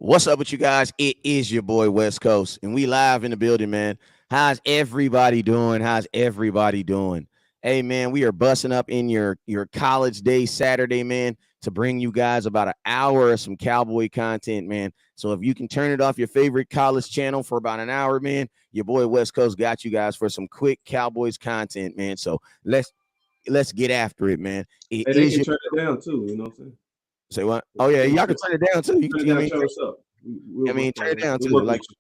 What's up with you guys? It is your boy West Coast, and we live in the building, man. How's everybody doing? How's everybody doing? Hey, man, we are busting up in your college day Saturday, man, to bring you guys about an hour of some Cowboy content, man. So if you can turn it off your favorite college channel for about an hour, man, your boy West Coast got you guys for some quick Cowboys content, man. So let's get after it, man. It Hey, they is can your turn it down too. You know what I'm saying? say what? Oh yeah, They can y'all can turn it down too. You turn can, it I down, mean, turn us up. We'll work turn on it that. down We'll too. work Like with you.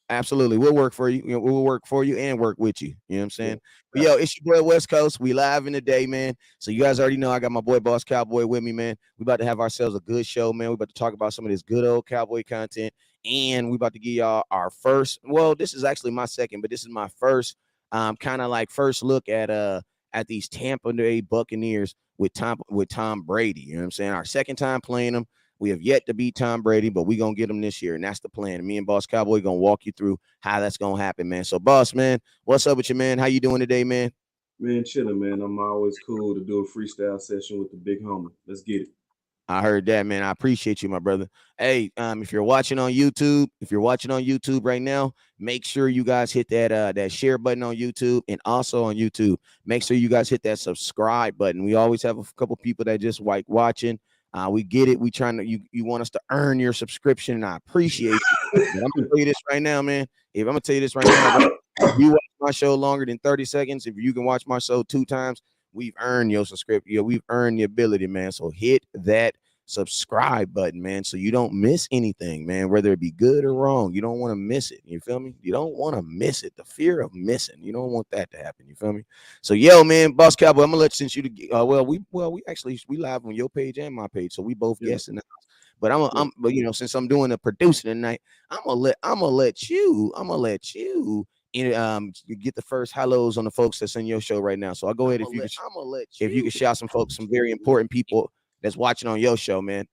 absolutely. We'll work for you. We'll work for you and work with you. You know what I'm Yeah. saying? But yo, it's your boy West Coast. We live in the day, man. So you guys already know I got my boy Boss Cowboy with me, man. We about to have ourselves a good show, man. We about to talk about some of this good old Cowboy content. And we about to give y'all our first. Well, this is actually my second, but this is my first kind of like first look at these Tampa Bay Buccaneers with Tom Brady. You know what I'm saying? Our second time playing them. We have yet to beat Tom Brady, but we're going to get him this year, and that's the plan. And me and Boss Cowboy going to walk you through how that's going to happen, man. So, Boss, man, what's up with you, man? How you doing today, man? Man, chilling, man. I'm always cool to do a freestyle session with the big homie. Let's get it. I heard that, man. I appreciate you, my brother. Hey, if you're watching on YouTube right now, make sure you guys hit that share button on YouTube, and also on YouTube, make sure you guys hit that subscribe button. We always have a couple people that just like watching. We get it. We trying to you want us to earn your subscription, and I appreciate you. But I'm gonna tell you this right now, man. If I'm gonna tell you this right now, bro, if you watch my show longer than 30 seconds, if you can watch my show 2 times, we've earned your subscription. Yeah, we've earned the ability, man. So hit that subscribe button, man, so you don't miss anything, man, whether it be good or wrong. You don't want to miss it. You feel me? You don't want to miss it. The fear of missing. You don't want that to happen. You feel me? So, yo, man, Boss Cowboy, I'm gonna let since you we actually we live on your page and my page, so we both Yeah, guessing. But yeah. but since I'm doing the producing tonight, I'm gonna let you you get the first hellos on the folks that's in your show right now. So I'll go ahead if you can shout some folks, some very important people that's watching on your show, man.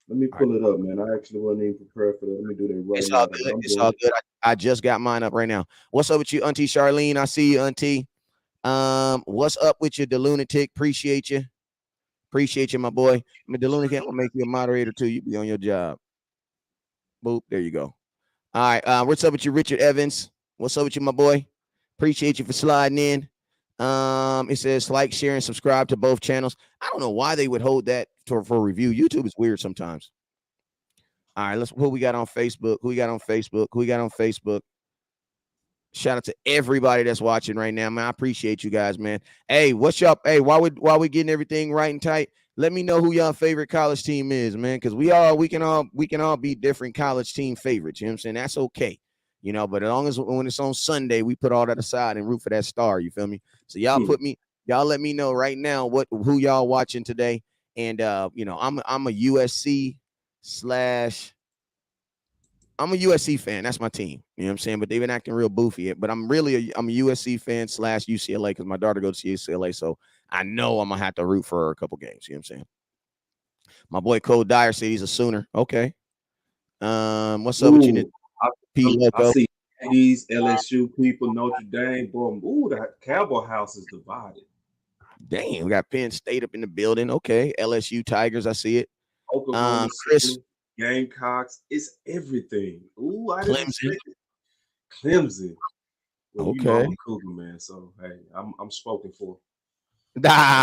Let me All right. pull it up, man. I actually wasn't even prepared for that. Let me do that right It's all now. good. I'm It's doing all it. good. I just got mine up right now. What's up with you, Auntie Charlene? I see you, Auntie. What's up with you, the lunatic? Appreciate you. Appreciate you, my boy. I mean, the lunatic, I'm gonna make you a moderator too. You be on your job. Boop. There you go. All right. What's up with you, Richard Evans? What's up with you, my boy? Appreciate you for sliding in. It says like, share, and subscribe to both channels. I don't know why they would hold that for review. YouTube is weird sometimes. All right, who we got on Facebook? Who we got on Facebook? Who we got on Facebook? Shout out to everybody that's watching right now, man. I appreciate you guys, man. Hey, what's up? Hey, while we getting everything right and tight, let me know who y'all favorite college team is, man. Because we can all be different college team favorites. You know what I'm saying? That's okay. But as long as when it's on Sunday, we put all that aside and root for that star. You feel me? So Hmm. y'all let me know right now who y'all watching today. And I'm a USC slash I'm a USC fan. That's my team. You know what I'm saying? But they've been acting real boofy. But I'm a USC fan slash UCLA because my daughter goes to UCLA. So I know I'm gonna have to root for her a couple games. You know what I'm saying? My boy Cole Dyer said he's a Sooner. Okay. What's up with you, Ooh, I, P I Loco? see these LSU people, Notre Dame, boy. Ooh, the Cowboy house is divided. Damn, we got Penn State up in the building. Okay. LSU Tigers, I see it. Oklahoma, Chris Gamecocks. It's everything. Ooh, I didn't Clemson. expect it. Clemson. Well, Okay. I'm a Cougar man, so hey, I'm spoken for.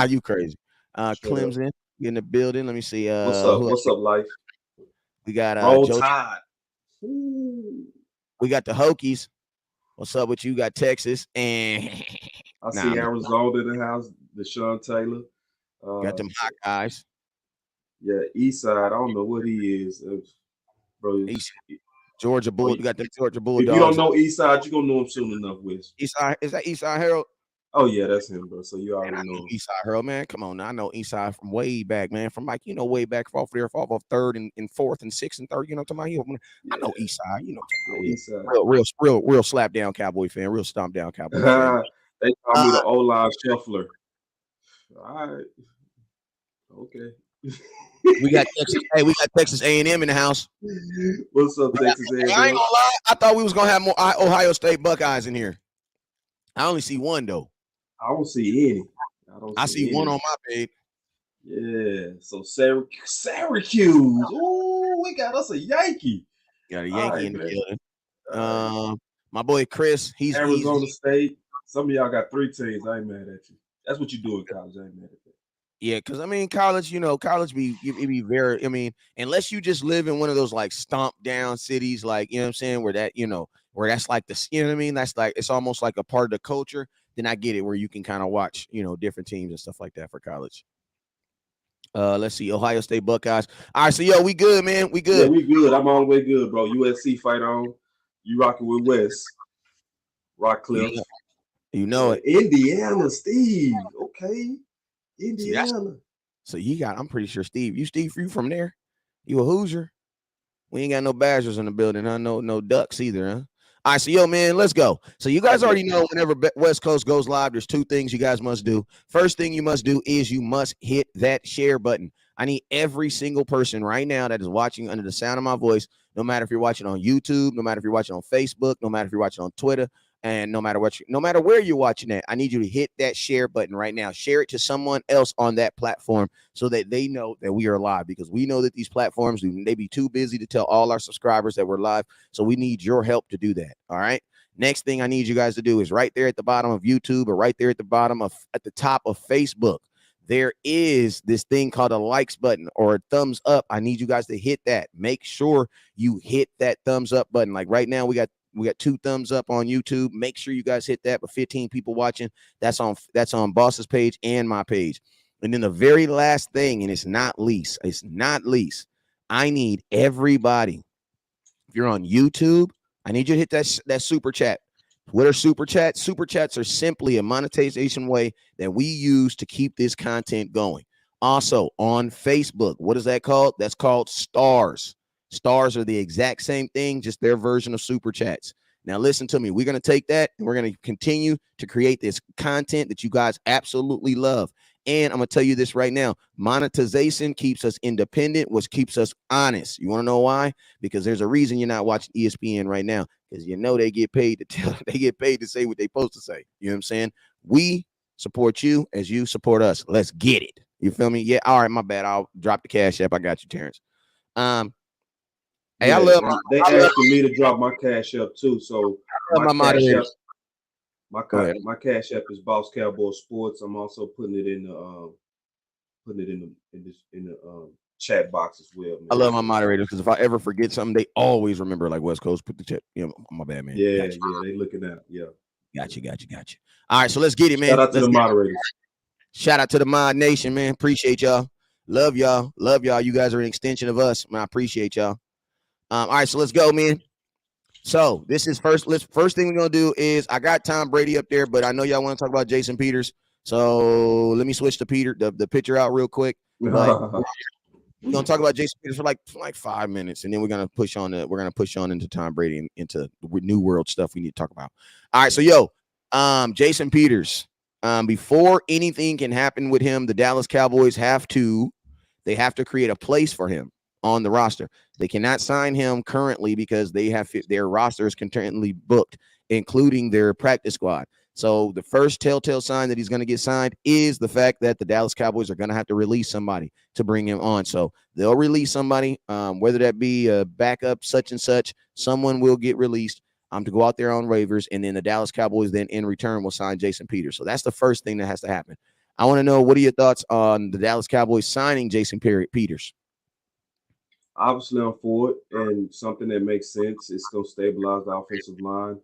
You crazy. Straight up. Clemson in the building. Let me see. What's up? Who else? What's up, life? We got Roll Joe. Tide. Ooh. We got the Hokies. What's up with you? Got Texas and I nah, see Arizona in the house. Deshaun Taylor. got Uh, them hot guys. yeah, East Side. I don't know what he is, bro. East Georgia Oh, Bull. We got them Georgia if you don't Bulldogs. know East Side, you gonna know him soon enough, Wes. Eastside is that Eastside Herald? Oh yeah, that's him, bro. So you Man, already I know know him. Eastside Herald, man. Come on, now. I know Eastside from way back, man. From like way back off there, off of third and fourth and sixth and third. You know what I'm talking about? I know Yeah, Eastside. You know what yeah, I'm talking East Side. about? Real slap down Cowboy fan. Real stomp down Cowboy fan. They call Uh, me the O-line shuffler. All right, okay. we got Texas. Hey, we got Texas A&M in the house. What's up, Texas Hey, I ain't A&M? gonna lie. I thought we was gonna have more Ohio State Buckeyes in here. I only see one though. I don't see any. I don't I see see one any. on my page. Yeah. So Syracuse. Ooh, we got us a Yankee. Got a All Yankee right, in the man. building. All right. My boy Chris, he's Arizona State. Some of y'all got 3 teams. I ain't mad at you. That's what you do in college. I ain't mad at that. yeah, because I mean, college, college it be very. I mean, unless you just live in one of those like stomped down cities, like you know what I'm saying, where that where that's like the you know what I mean, that's like it's almost like a part of the culture. Then I get it, where you can kind of watch different teams and stuff like that for college. Let's see, Ohio State Buckeyes. All right, so yo, we good, man. We Yeah, good. we good. I'm all the way good, bro. USC fight on. You rocking with West. Rock You Cliffs. know it. Indiana, Steve. Okay. See, that's Indiana. so you got. I'm pretty sure Steve. You from there? You a Hoosier? We ain't got no Badgers in the building, huh? No Ducks either, huh? All right, so yo, man, let's go. So you guys already know whenever West Coast goes live, there's 2 things you guys must do. First thing you must do is you must hit that share button. I need every single person right now that is watching under the sound of my voice, no matter if you're watching on YouTube, no matter if you're watching on Facebook, no matter if you're watching on Twitter, and no matter where you're watching at, I need you to hit that share button right now. Share it to someone else on that platform so that they know that we are live, because we know that these platforms they be too busy to tell all our subscribers that we're live. So we need your help to do that. All right. Next thing I need you guys to do is right there at the bottom of YouTube or right there at the top of Facebook. There is this thing called a likes button or a thumbs up. I need you guys to hit that. Make sure you hit that thumbs up button. Like right now, we got 2 thumbs up on YouTube. Make sure you guys hit that. But 15 people watching. That's on Boss's page and my page. And then the very last thing, and it's not least, I need everybody. If you're on YouTube, I need you to hit that super chat. What are super chats? Super chats are simply a monetization way that we use to keep this content going. Also on Facebook, what is that called? That's called stars. Stars are the exact same thing, just their version of super chats. Now, listen to me. We're going to take that and we're going to continue to create this content that you guys absolutely love. And I'm going to tell you this right now. Monetization keeps us independent, which keeps us honest. You want to know why? Because there's a reason you're not watching ESPN right now, because they get paid to say what they're supposed to say. You know what I'm saying? We support you as you support us. Let's get it. You feel me? Yeah. All right. My bad. I'll drop the cash app. I got you, Terrence. Hey, Yeah, they asking me to drop my cash up too. So my cash app, my cash app is Boss Cowboy Sports. I'm also putting it in the chat box as well. Man. I love my moderators because if I ever forget something, they always remember. Like West Coast, put the chat. My bad, man. Yeah, they looking out. Yeah, got you. All right, so let's get it, man. Shout out to the moderators. Shout out to the Mod Nation, man. Appreciate y'all. Love y'all. You guys are an extension of us. Man, I appreciate y'all. All right, so let's go, man. So this is first thing we're gonna do is I got Tom Brady up there, but I know y'all want to talk about Jason Peters. So let me switch to the picture out real quick. But we're gonna talk about Jason Peters for like 5 minutes, and then we're gonna push on into Tom Brady and into new world stuff we need to talk about. All right, so Jason Peters. Before anything can happen with him, the Dallas Cowboys have to create a place for him on the roster. They cannot sign him currently because their roster is currently booked, including their practice squad. So the first telltale sign that he's going to get signed is the fact that the Dallas Cowboys are going to have to release somebody to bring him on. So they'll release somebody, whether that be a backup, such and such. Someone will get released to go out there on waivers, and then the Dallas Cowboys then in return will sign Jason Peters. So that's the first thing that has to happen. I want to know, what are your thoughts on the Dallas Cowboys signing Jason Peters? Obviously, I'm for it, and something that makes sense. It's going to stabilize the offensive line,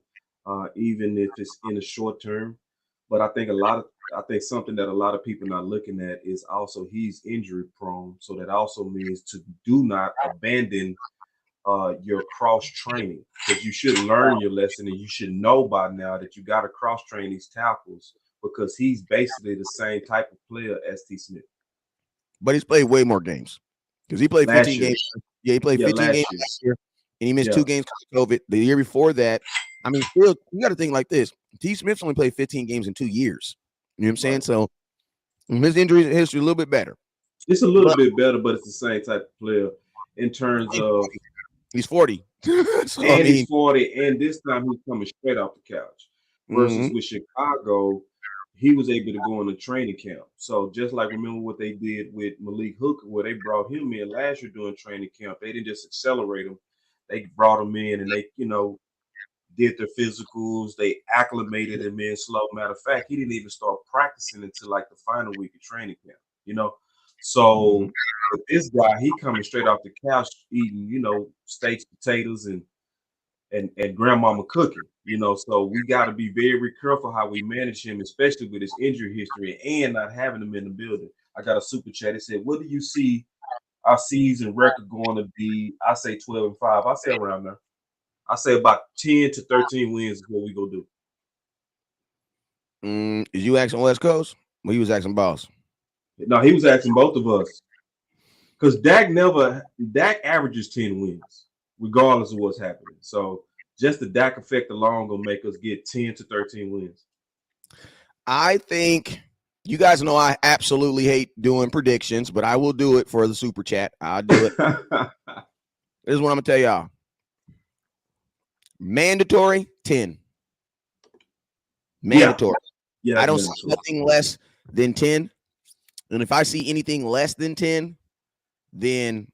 even if it's in the short term. But I think something that a lot of people are not looking at is also he's injury prone. So that also means to do not abandon your cross training, because you should learn your lesson, and you should know by now that you got to cross train these tackles, because he's basically the same type of player as T. Smith. But he's played way more games. Because he played 15 games. Yeah, he played 15 games last year, and he missed 2 games because of COVID. The year before that, I mean, still, you got to think like this. T. Smith's only played 15 games in 2 years. You know what I'm saying? Right. So his injury history a little bit better. It's a little bit better, but it's the same type of player in terms of he's 40. He's 40, and this time he's coming straight off the couch. Versus with Chicago, he was able to go in a training camp. So just like, remember what they did with Malik Hooker, where they brought him in last year during training camp. They didn't just accelerate him. they brought him in and they, did their physicals. They acclimated him in slow. Matter of fact, he didn't even start practicing until like the final week of training camp. So with this guy, he coming straight off the couch eating, steaks, potatoes, and grandmama cooking. So we got to be very careful how we manage him, especially with his injury history and not having him in the building. I got a super chat. It said, "What do you see our season record going to be?" I say 12-5. I say around there. I say about 10 to 13 wins is what we gonna do. Is you asking West Coast? Well, he was asking Boss. No, he was asking both of us. Because Dak averages 10 wins, regardless of what's happening. So just the Dak effect alone gonna make us get 10 to 13 wins. I think you guys know I absolutely hate doing predictions, but I will do it for the super chat. I'll do it. This is what I'm gonna tell y'all. Mandatory 10. Mandatory. Yeah, I don't see nothing less than 10. And if I see anything less than 10, then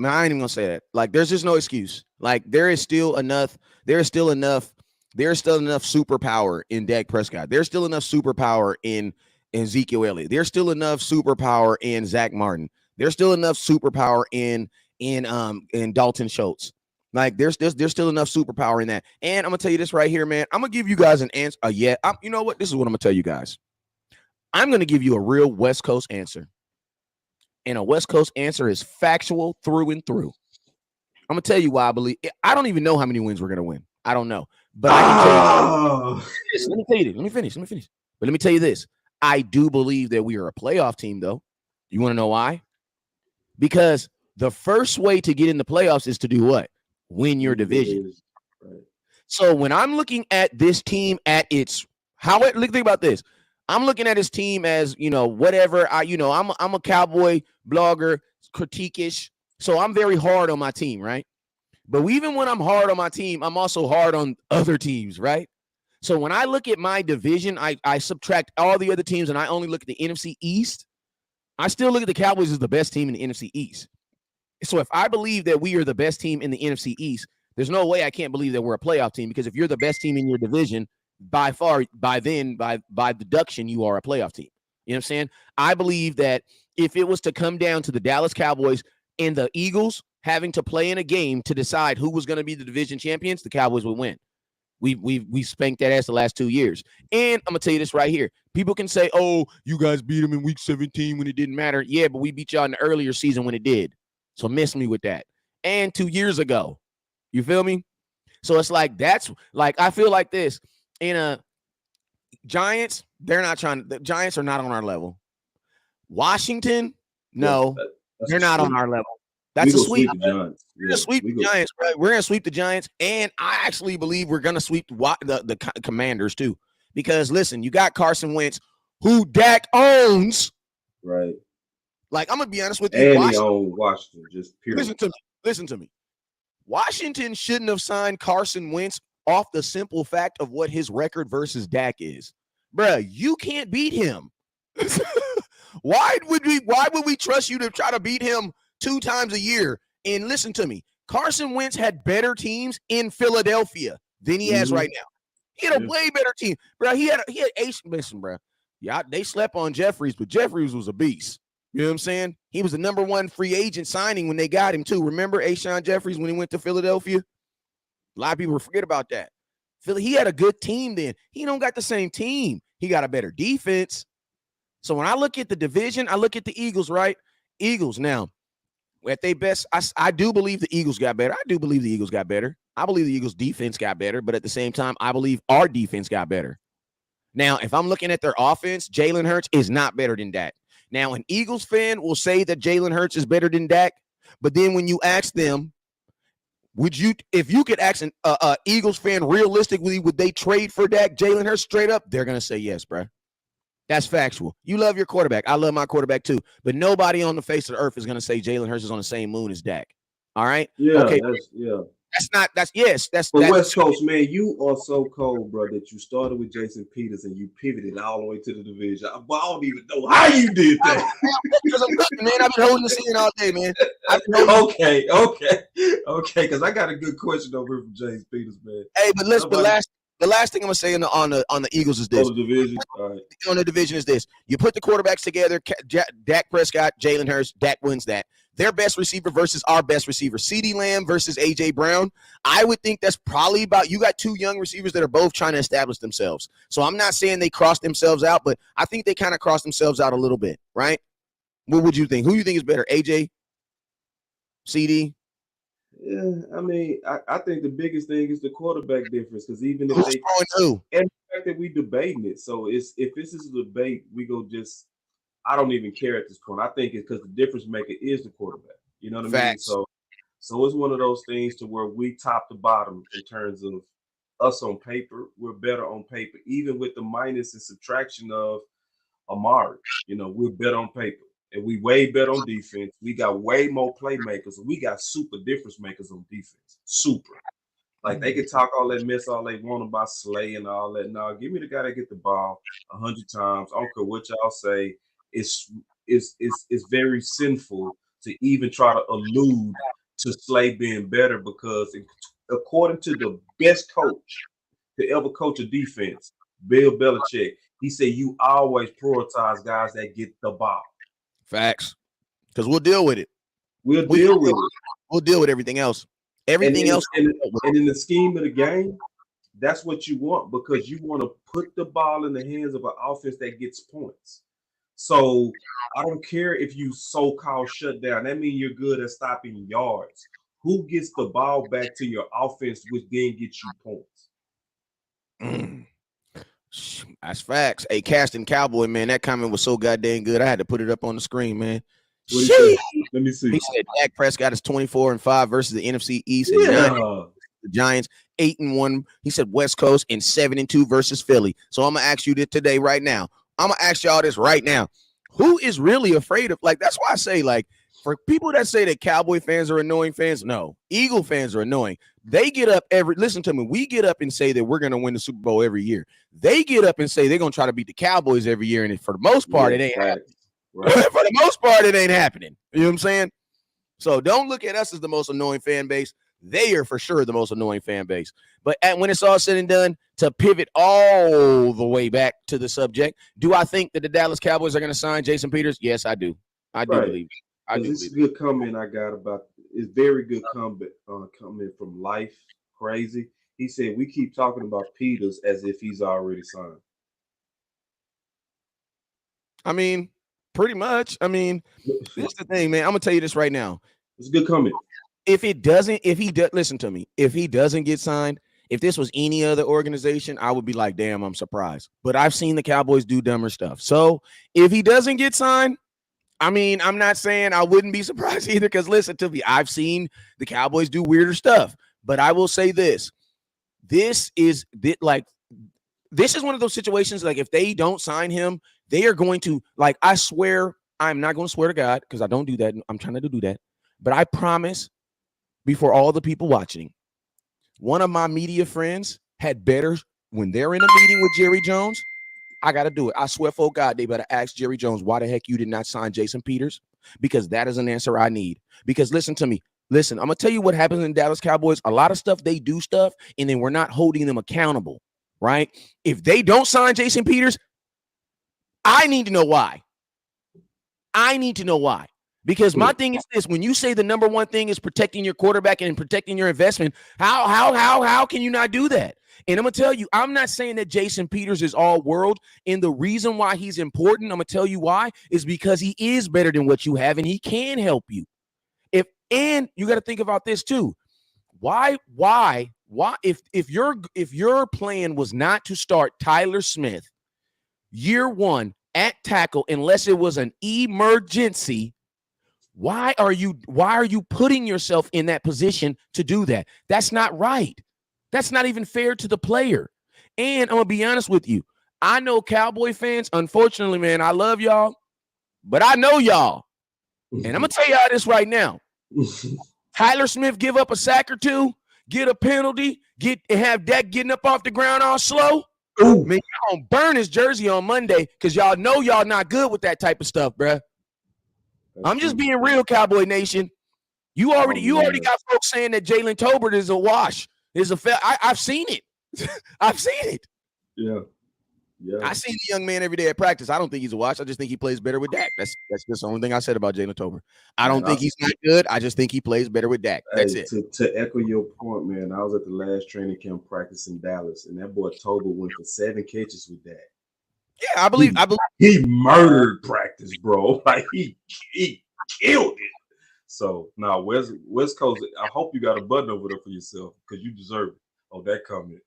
I ain't even gonna say that. Like, there's just no excuse. Like, there is still enough superpower in Dak Prescott. There's still enough superpower in Ezekiel Elliott. There's still enough superpower in Zach Martin. There's still enough superpower in Dalton Schultz. Like, there's still enough superpower in that. And I'm gonna tell you this right here, man. I'm gonna give you guys an answer. You know what? This is what I'm gonna tell you guys. I'm gonna give you a real West Coast answer. And a West Coast answer is factual through and through. I'm gonna tell you why I believe. I don't even know how many wins we're gonna win. I don't know, but I can tell you. Let me tell you this. Let me finish. But let me tell you this. I do believe that we are a playoff team, though. You want to know why? Because the first way to get in the playoffs is to do what? Win your division. Right. So when I'm looking at this team at its think about this. I'm looking at his team as, whatever. I'm a Cowboy blogger, critique-ish. So I'm very hard on my team, right? But even when I'm hard on my team, I'm also hard on other teams, right? So when I look at my division, I subtract all the other teams and I only look at the NFC East. I still look at the Cowboys as the best team in the NFC East. So if I believe that we are the best team in the NFC East, there's no way I can't believe that we're a playoff team, because if you're the best team in your division, by deduction, you are a playoff team. You know what I'm saying? I believe that if it was to come down to the Dallas Cowboys and the Eagles having to play in a game to decide who was going to be the division champions, the Cowboys would win. We spanked that ass the last 2 years. And I'm going to tell you this right here. People can say, oh, you guys beat them in week 17 when it didn't matter. Yeah, but we beat y'all in the earlier season when it did. So miss me with that. And 2 years ago. You feel me? So it's like, I feel like this. In Giants, the Giants are not on our level. Washington, no, they're not on our level. That's a sweep. We're going to sweep the Giants, right? We're going to sweep the Giants, and I actually believe we're going to sweep the Commanders too. Because listen, you got Carson Wentz, who Dak owns. Right. Like, I'm going to be honest with you. And he owns Washington, just period. Listen to me. Washington shouldn't have signed Carson Wentz off the simple fact of what his record versus Dak is. Bruh, you can't beat him. Why would we trust you to try to beat him 2 times a year? And listen to me. Carson Wentz had better teams in Philadelphia than he has right now. He had a way better team. Bro, he had listen, bro. Yeah, they slept on Jeffries, but Jeffries was a beast. You know what I'm saying? He was the number 1 free agent signing when they got him too. Remember A'Shawn Jeffries when he went to Philadelphia? A lot of people forget about that. He had a good team then. He don't got the same team. He got a better defense. So when I look at the division, I look at the Eagles, right? Eagles now, at their best, I do believe the Eagles got better. I do believe the Eagles got better. I believe the Eagles defense got better, but at the same time, I believe our defense got better. Now, if I'm looking at their offense, Jalen Hurts is not better than Dak. Now, an Eagles fan will say that Jalen Hurts is better than Dak, but then when you ask them, if you could ask an Eagles fan realistically, would they trade for Dak, Jalen Hurts straight up? They're going to say yes, bro. That's factual. You love your quarterback. I love my quarterback too, but nobody on the face of the earth is going to say Jalen Hurts is on the same moon as Dak. All right? Yeah. Okay. But West Coast, man, you are so cold, bro, that you started with Jason Peters and you pivoted all the way to the division. I don't even know how you did that. Because I'm cooking, man. I've been holding this in all day, man. Okay. Because I got a good question over here from James Peters, man. Hey, but listen, the last thing I'm gonna say on the Eagles is this. On the division, all right. On the division is this. You put the quarterbacks together, Dak Prescott, Jalen Hurts, Dak wins that. Their best receiver versus our best receiver. CeeDee Lamb versus A.J. Brown. I would think that's probably about, you got two young receivers that are both trying to establish themselves. So I'm not saying they crossed themselves out, but I think they kind of crossed themselves out a little bit, right? What would you think? Who do you think is better, A.J., CeeDee? Yeah, I mean, I think the biggest thing is the quarterback difference, because even if Who's throwing who? And the fact that we debating it, so if this is a debate, we go just. I don't even care at this point. I think it's because the difference maker is the quarterback. You know what I mean? So it's one of those things to where we top to bottom in terms of us on paper. We're better on paper, even with the minus and subtraction of Amari. You know, we're better on paper. And we way better on defense. We got way more playmakers. We got super difference makers on defense. Super. Like, they can talk all that mess all they want about Slay and all that. No, give me the guy that get the ball 100 times. I don't care what y'all say. It's very sinful to even try to allude to Slay being better, because according to the best coach to ever coach a defense, Bill Belichick, he said you always prioritize guys that get the ball. Facts. Because we'll deal with it. We'll deal with everything else. Everything else. And in the scheme of the game, that's what you want, because you want to put the ball in the hands of an offense that gets points. So I don't care if you so-called shut down. That means you're good at stopping yards. Who gets the ball back to your offense, which then gets you points? That's facts. Hey, Casting Cowboy, man, that comment was so goddamn good. I had to put it up on the screen, man. Let me see. He said Dak Prescott is 24-5 versus the NFC East, and the Giants 8-1. He said West Coast and 7-2 versus Philly. So I'm gonna ask you this today, right now. I'm gonna ask y'all this right now. Who is really afraid of, like, that's why I say, like, for people that say that Cowboy fans are annoying fans, no, Eagle fans are annoying. They get up listen to me, we get up and say that we're gonna win the Super Bowl every year. They get up and say they're gonna try to beat the Cowboys every year, and for the most part, it ain't happening. Right. For the most part, it ain't happening. You know what I'm saying? So don't look at us as the most annoying fan base. They are for sure the most annoying fan base. But when it's all said and done, to pivot all the way back to the subject, do I think that the Dallas Cowboys are going to sign Jason Peters? Yes, I do. I do believe it. This is a good comment I got about it's very good comment from Life Crazy. He said we keep talking about Peters as if he's already signed. I mean, pretty much. I mean, that's the thing, man. I'm gonna tell you this right now. It's a good comment. If he listen to me, if he doesn't get signed, if this was any other organization, I would be like, damn, I'm surprised. But I've seen the Cowboys do dumber stuff. So if he doesn't get signed, I mean, I'm not saying I wouldn't be surprised either, because listen to me, I've seen the Cowboys do weirder stuff. But I will say this. This is one of those situations, like, if they don't sign him, they are going to, like, I swear, I'm not going to swear to God, because I don't do that. I'm trying to do that. But I promise, before all the people watching, one of my media friends had better, when they're in a meeting with Jerry Jones, I got to do it. I swear for God, they better ask Jerry Jones why the heck you did not sign Jason Peters, because that is an answer I need. Because listen to me. Listen, I'm going to tell you what happens in Dallas Cowboys. A lot of stuff, they do stuff, and then we're not holding them accountable, right? If they don't sign Jason Peters, I need to know why. Because my thing is this: when you say the number one thing is protecting your quarterback and protecting your investment, how can you not do that? And I'm gonna tell you, I'm not saying that Jason Peters is all world, and the reason why he's important, I'm gonna tell you why, is because he is better than what you have, and he can help you. And you got to think about this too. Why if your plan was not to start Tyler Smith year one at tackle unless it was an emergency, why are you putting yourself in that position to do that? That's not right. That's not even fair to the player. And I'm gonna be honest with you. I know Cowboy fans, unfortunately, man, I love y'all, but I know y'all. And I'm gonna tell y'all this right now. Tyler Smith give up a sack or two, get a penalty, have Dak getting up off the ground all slow. Ooh. Man, y'all gonna burn his jersey on Monday because y'all know y'all not good with that type of stuff, bruh. I'm just being real, Cowboy Nation. You already got folks saying that Jalen Tolbert is a wash. I've seen it. I've seen it. Yeah. I see the young man every day at practice. I don't think he's a wash. I just think he plays better with Dak. That's just the only thing I said about Jalen Tolbert. I don't think he's not good. I just think he plays better with Dak. That's it. To echo your point, man, I was at the last training camp practice in Dallas, and that boy Tolbert went for 7 catches with Dak. Yeah, I believe he murdered practice, bro. Like he killed it. So now West Coast, I hope you got a button over there for yourself because you deserve it. Oh, that comment.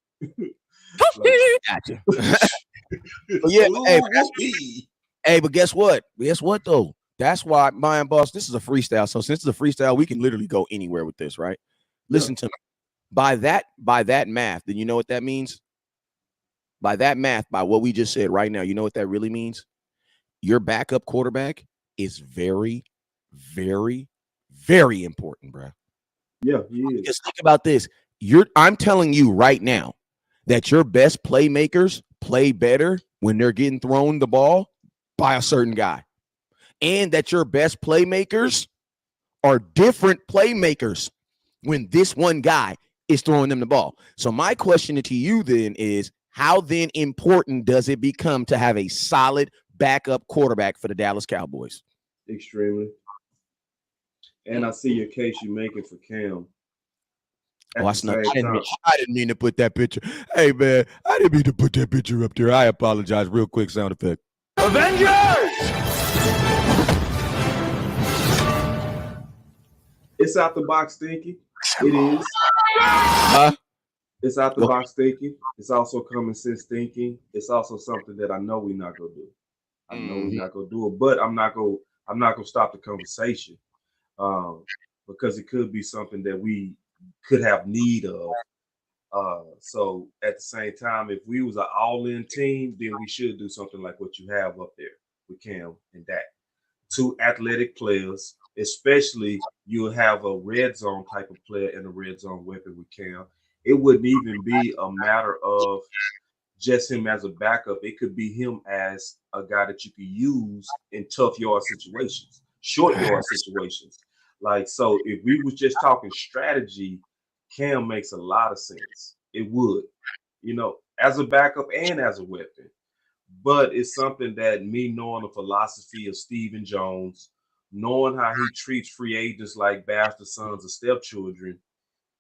Gotcha. Yeah, but guess what? Guess what though? That's why my boss. This is a freestyle. So since it's a freestyle, we can literally go anywhere with this, right? Listen to me. By that math, then you know what that means? By that math, by what we just said right now, you know what that really means? Your backup quarterback is very, very, very important, bro. Yeah, he is. Just think about this. I'm telling you right now that your best playmakers play better when they're getting thrown the ball by a certain guy. And that your best playmakers are different playmakers when this one guy is throwing them the ball. So my question to you then is, how then important does it become to have a solid backup quarterback for the Dallas Cowboys? Extremely. And I see your case you're making for Cam. I didn't mean to put that picture. Hey, man, I didn't mean to put that picture up there. I apologize. Real quick sound effect. Avengers! It's out the box thinking. It is. It's out the box thinking. It's also common sense thinking. It's also something that I know we're not gonna do. I know we're not gonna do it, but I'm not gonna stop the conversation because it could be something that we could have need of. So at the same time, if we was an all-in team, then we should do something like what you have up there with Cam and Dak. 2 athletic players, especially you'll have a red zone type of player and a red zone weapon with Cam. It wouldn't even be a matter of just him as a backup. It could be him as a guy that you could use in tough yard situations, short yard situations. Like, so if we was just talking strategy, Cam makes a lot of sense. It would, as a backup and as a weapon. But it's something that me knowing the philosophy of Stephen Jones, knowing how he treats free agents like bastard sons of stepchildren,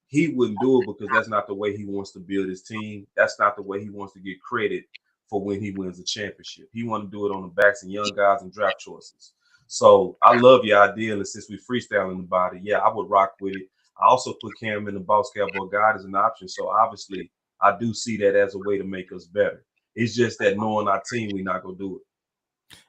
he wouldn't do it because that's not the way he wants to build his team. That's not the way he wants to get credit for when he wins a championship. He wants to do it on the backs of young guys and draft choices. So I love your idea, and since we freestyling about it, I would rock with it. I also put Cam in the Boss Cowboy Guide as an option. So obviously, I do see that as a way to make us better. It's just that knowing our team, we're not gonna do it.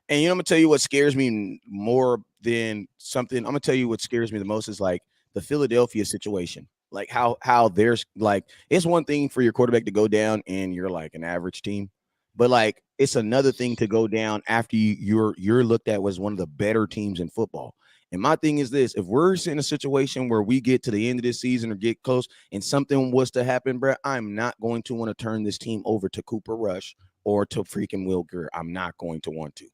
And I'm gonna tell you what scares me more than something. I'm gonna tell you what scares me the most is like the Philadelphia situation. Like how there's like, it's one thing for your quarterback to go down and you're like an average team, but like it's another thing to go down after you're looked at as one of the better teams in football. And my thing is this: if we're in a situation where we get to the end of this season or get close and something was to happen, bro, I'm not going to want to turn this team over to Cooper Rush or to freaking Will Greer. I'm not going to want to.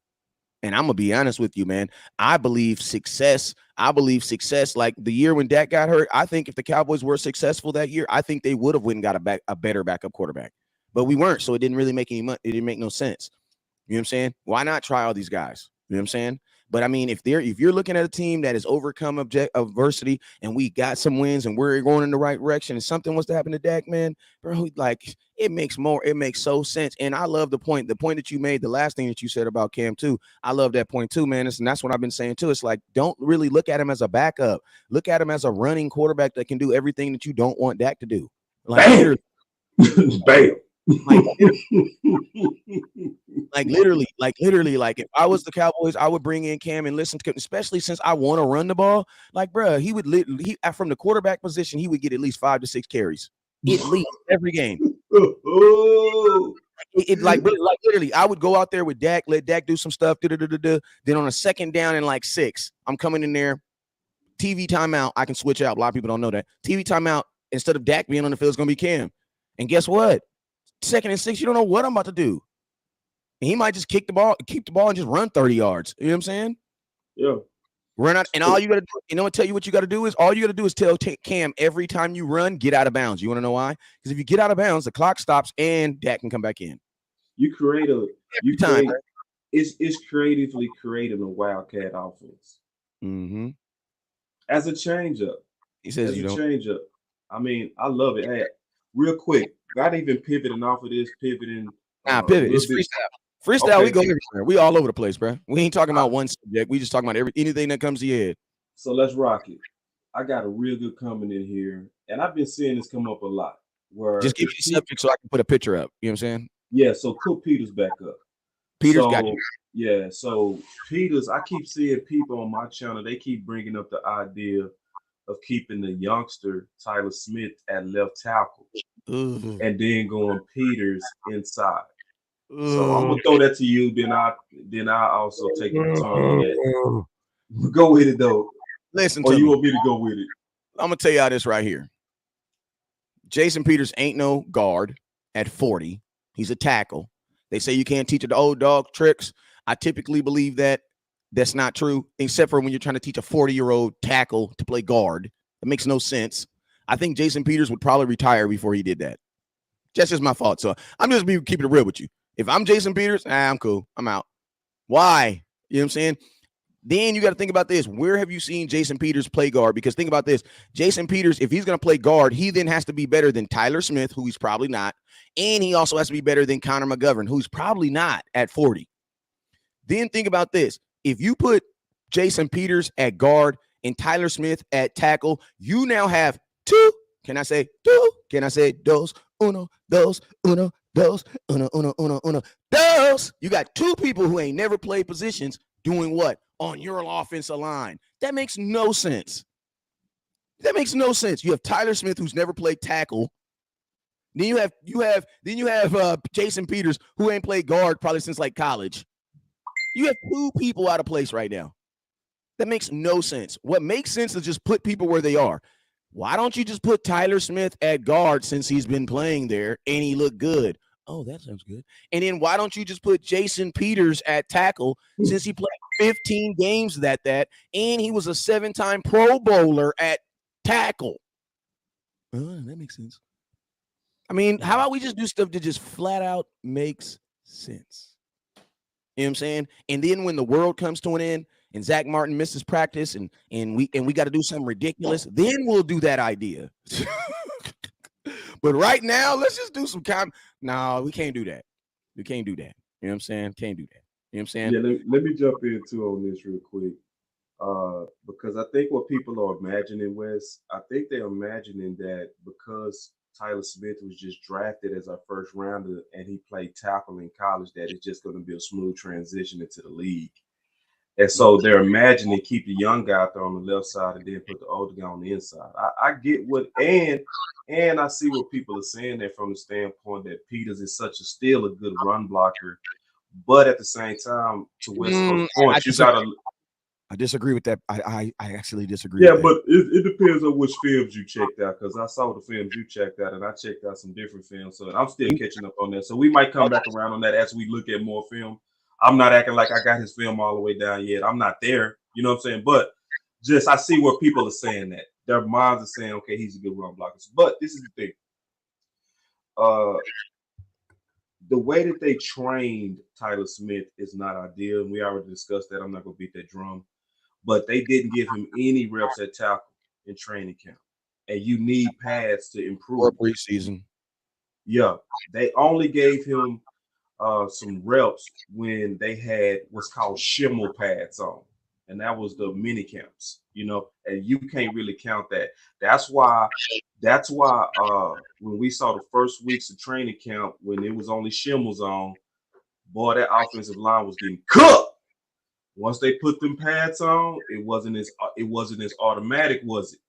And I'm going to be honest with you, man. I believe success, like the year when Dak got hurt, I think if the Cowboys were successful that year, I think they would have went and got a better backup quarterback. But we weren't, so it didn't really make any money. It didn't make no sense. You know what I'm saying? Why not try all these guys? You know what I'm saying? But I mean, if you're looking at a team that has overcome adversity and we got some wins and we're going in the right direction and something was to happen to Dak, man, bro, like it makes so sense. And I love the point that you made, the last thing that you said about Cam too. I love that point too, man. And that's what I've been saying too. It's like, don't really look at him as a backup. Look at him as a running quarterback that can do everything that you don't want Dak to do. Like, bam. Like literally, like if I was the Cowboys, I would bring in Cam and listen to him, especially since I want to run the ball. Like, bro, he would from the quarterback position, he would get at least 5 to 6 carries at least every game. Like literally, I would go out there with Dak, let Dak do some stuff. Then on a second down and like 6, I'm coming in there. TV timeout. I can switch out. A lot of people don't know that. TV timeout. instead of Dak being on the field, it's going to be Cam. And guess what? 2nd and 6, you don't know what I'm about to do. And he might just keep the ball, and just run 30 yards. You know what I'm saying? Yeah. Run out, and all you got to do, I'm going to tell you what you got to do is, all you got to do is tell Cam every time you run, get out of bounds. You want to know why? Because if you get out of bounds, the clock stops and Dak can come back in. It's creatively creating a wildcat offense. Mm-hmm. As a changeup. He says as a changeup. I mean, I love it. Hey, real quick, not even pivoting off of this, pivoting. Pivot. It's freestyle. Freestyle, okay. We go everywhere. We all over the place, bro. We ain't talking about one subject. We just talking about anything that comes to your head. So let's rock it. I got a real good comment in here, and I've been seeing this come up a lot. Where just give me the subject so I can put a picture up. You know what I'm saying? Yeah. So put Peters back up. Peters got you. Yeah. So Peters, I keep seeing people on my channel. They keep bringing up the idea of keeping the youngster Tyler Smith at left tackle, and then going Peters inside. So I'm gonna throw that to you. Then I also take the baton on that. Go with it though. Listen, or you want me to go with it? I'm gonna tell y'all this right here. Jason Peters ain't no guard at 40. He's a tackle. They say you can't teach the old dog tricks. I typically believe that that's not true, except for when you're trying to teach a 40-year-old tackle to play guard. It makes no sense. I think Jason Peters would probably retire before he did that. That's just my fault. So I'm just keeping it real with you. If I'm Jason Peters, I'm cool. I'm out. Why? You know what I'm saying? Then you got to think about this. Where have you seen Jason Peters play guard? Because think about this. Jason Peters, if he's going to play guard, he then has to be better than Tyler Smith, who he's probably not. And he also has to be better than Connor McGovern, who's probably not at 40. Then think about this. If you put Jason Peters at guard and Tyler Smith at tackle, you now have two. Can I say two? Can I say dos, uno, dos, uno, dos, uno, uno, uno, uno, dos? You got two people who ain't never played positions doing what? On your offensive line. That makes no sense. That makes no sense. You have Tyler Smith, who's never played tackle. Then you have Jason Peters, who ain't played guard probably since like college. You have two people out of place right now. That makes no sense. What makes sense is just put people where they are. Why don't you just put Tyler Smith at guard since he's been playing there and he looked good? Oh, that sounds good. And then why don't you just put Jason Peters at tackle since he played 15 games that and he was a 7-time Pro Bowler at tackle? That makes sense. I mean, how about we just do stuff that just flat out makes sense? You know what I'm saying? And then when the world comes to an end and Zach Martin misses practice and we got to do something ridiculous, then we'll do that idea. But right now, let's just do some No, we can't do that. We can't do that. You know what I'm saying? Can't do that. You know what I'm saying? Yeah, let me jump in too on this real quick. Because I think what people are imagining, Wes, I think they're imagining that because Tyler Smith was just drafted as our first rounder and he played tackle in college, that it's just going to be a smooth transition into the league. And so they're imagining keep the young guy out there on the left side and then put the older guy on the inside. I get what, and I see what people are saying there from the standpoint that Peters is still a good run blocker. But at the same time, to West's point, you got to. I disagree with that. I actually disagree. Yeah, with but it depends on which films you checked out, because I saw the films you checked out, and I checked out some different films, so I'm still catching up on that. So we might come back around on that as we look at more film. I'm not acting like I got his film all the way down yet. I'm not there, you know what I'm saying? But just I see where people are saying that. Their minds are saying, okay, he's a good run blocker. But this is the thing. The way that they trained Tyler Smith is not ideal, and we already discussed that. I'm not going to beat that drum. But they didn't give him any reps at tackle in training camp. And you need pads to improve. Or preseason. Yeah. They only gave him some reps when they had what's called shimmer pads on. And that was the mini camps, and you can't really count that. That's why when we saw the first weeks of training camp, when it was only shimmers on, boy, that offensive line was getting cooked. Once they put them pads on, it wasn't as automatic, was it?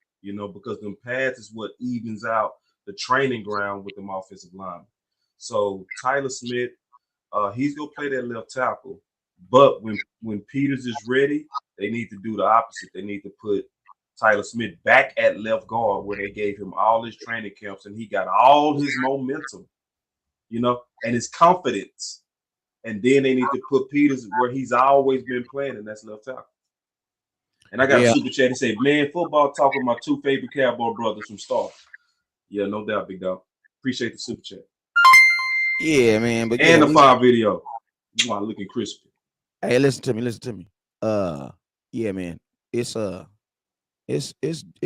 Because them pads is what evens out the training ground with them offensive linemen. So Tyler Smith, he's gonna play that left tackle. But when Peters is ready, they need to do the opposite. They need to put Tyler Smith back at left guard where they gave him all his training camps and he got all his momentum, and his confidence. And then they need to put Peters where he's always been playing, and that's left tackle. And I got a super chat. He said, "Man, football talk with my two favorite Cowboy brothers from Star." Yeah, no doubt, big dog. Appreciate the super chat. Yeah, man. But and the fire video. Wow, looking crispy. Hey, listen to me. Yeah, man. It's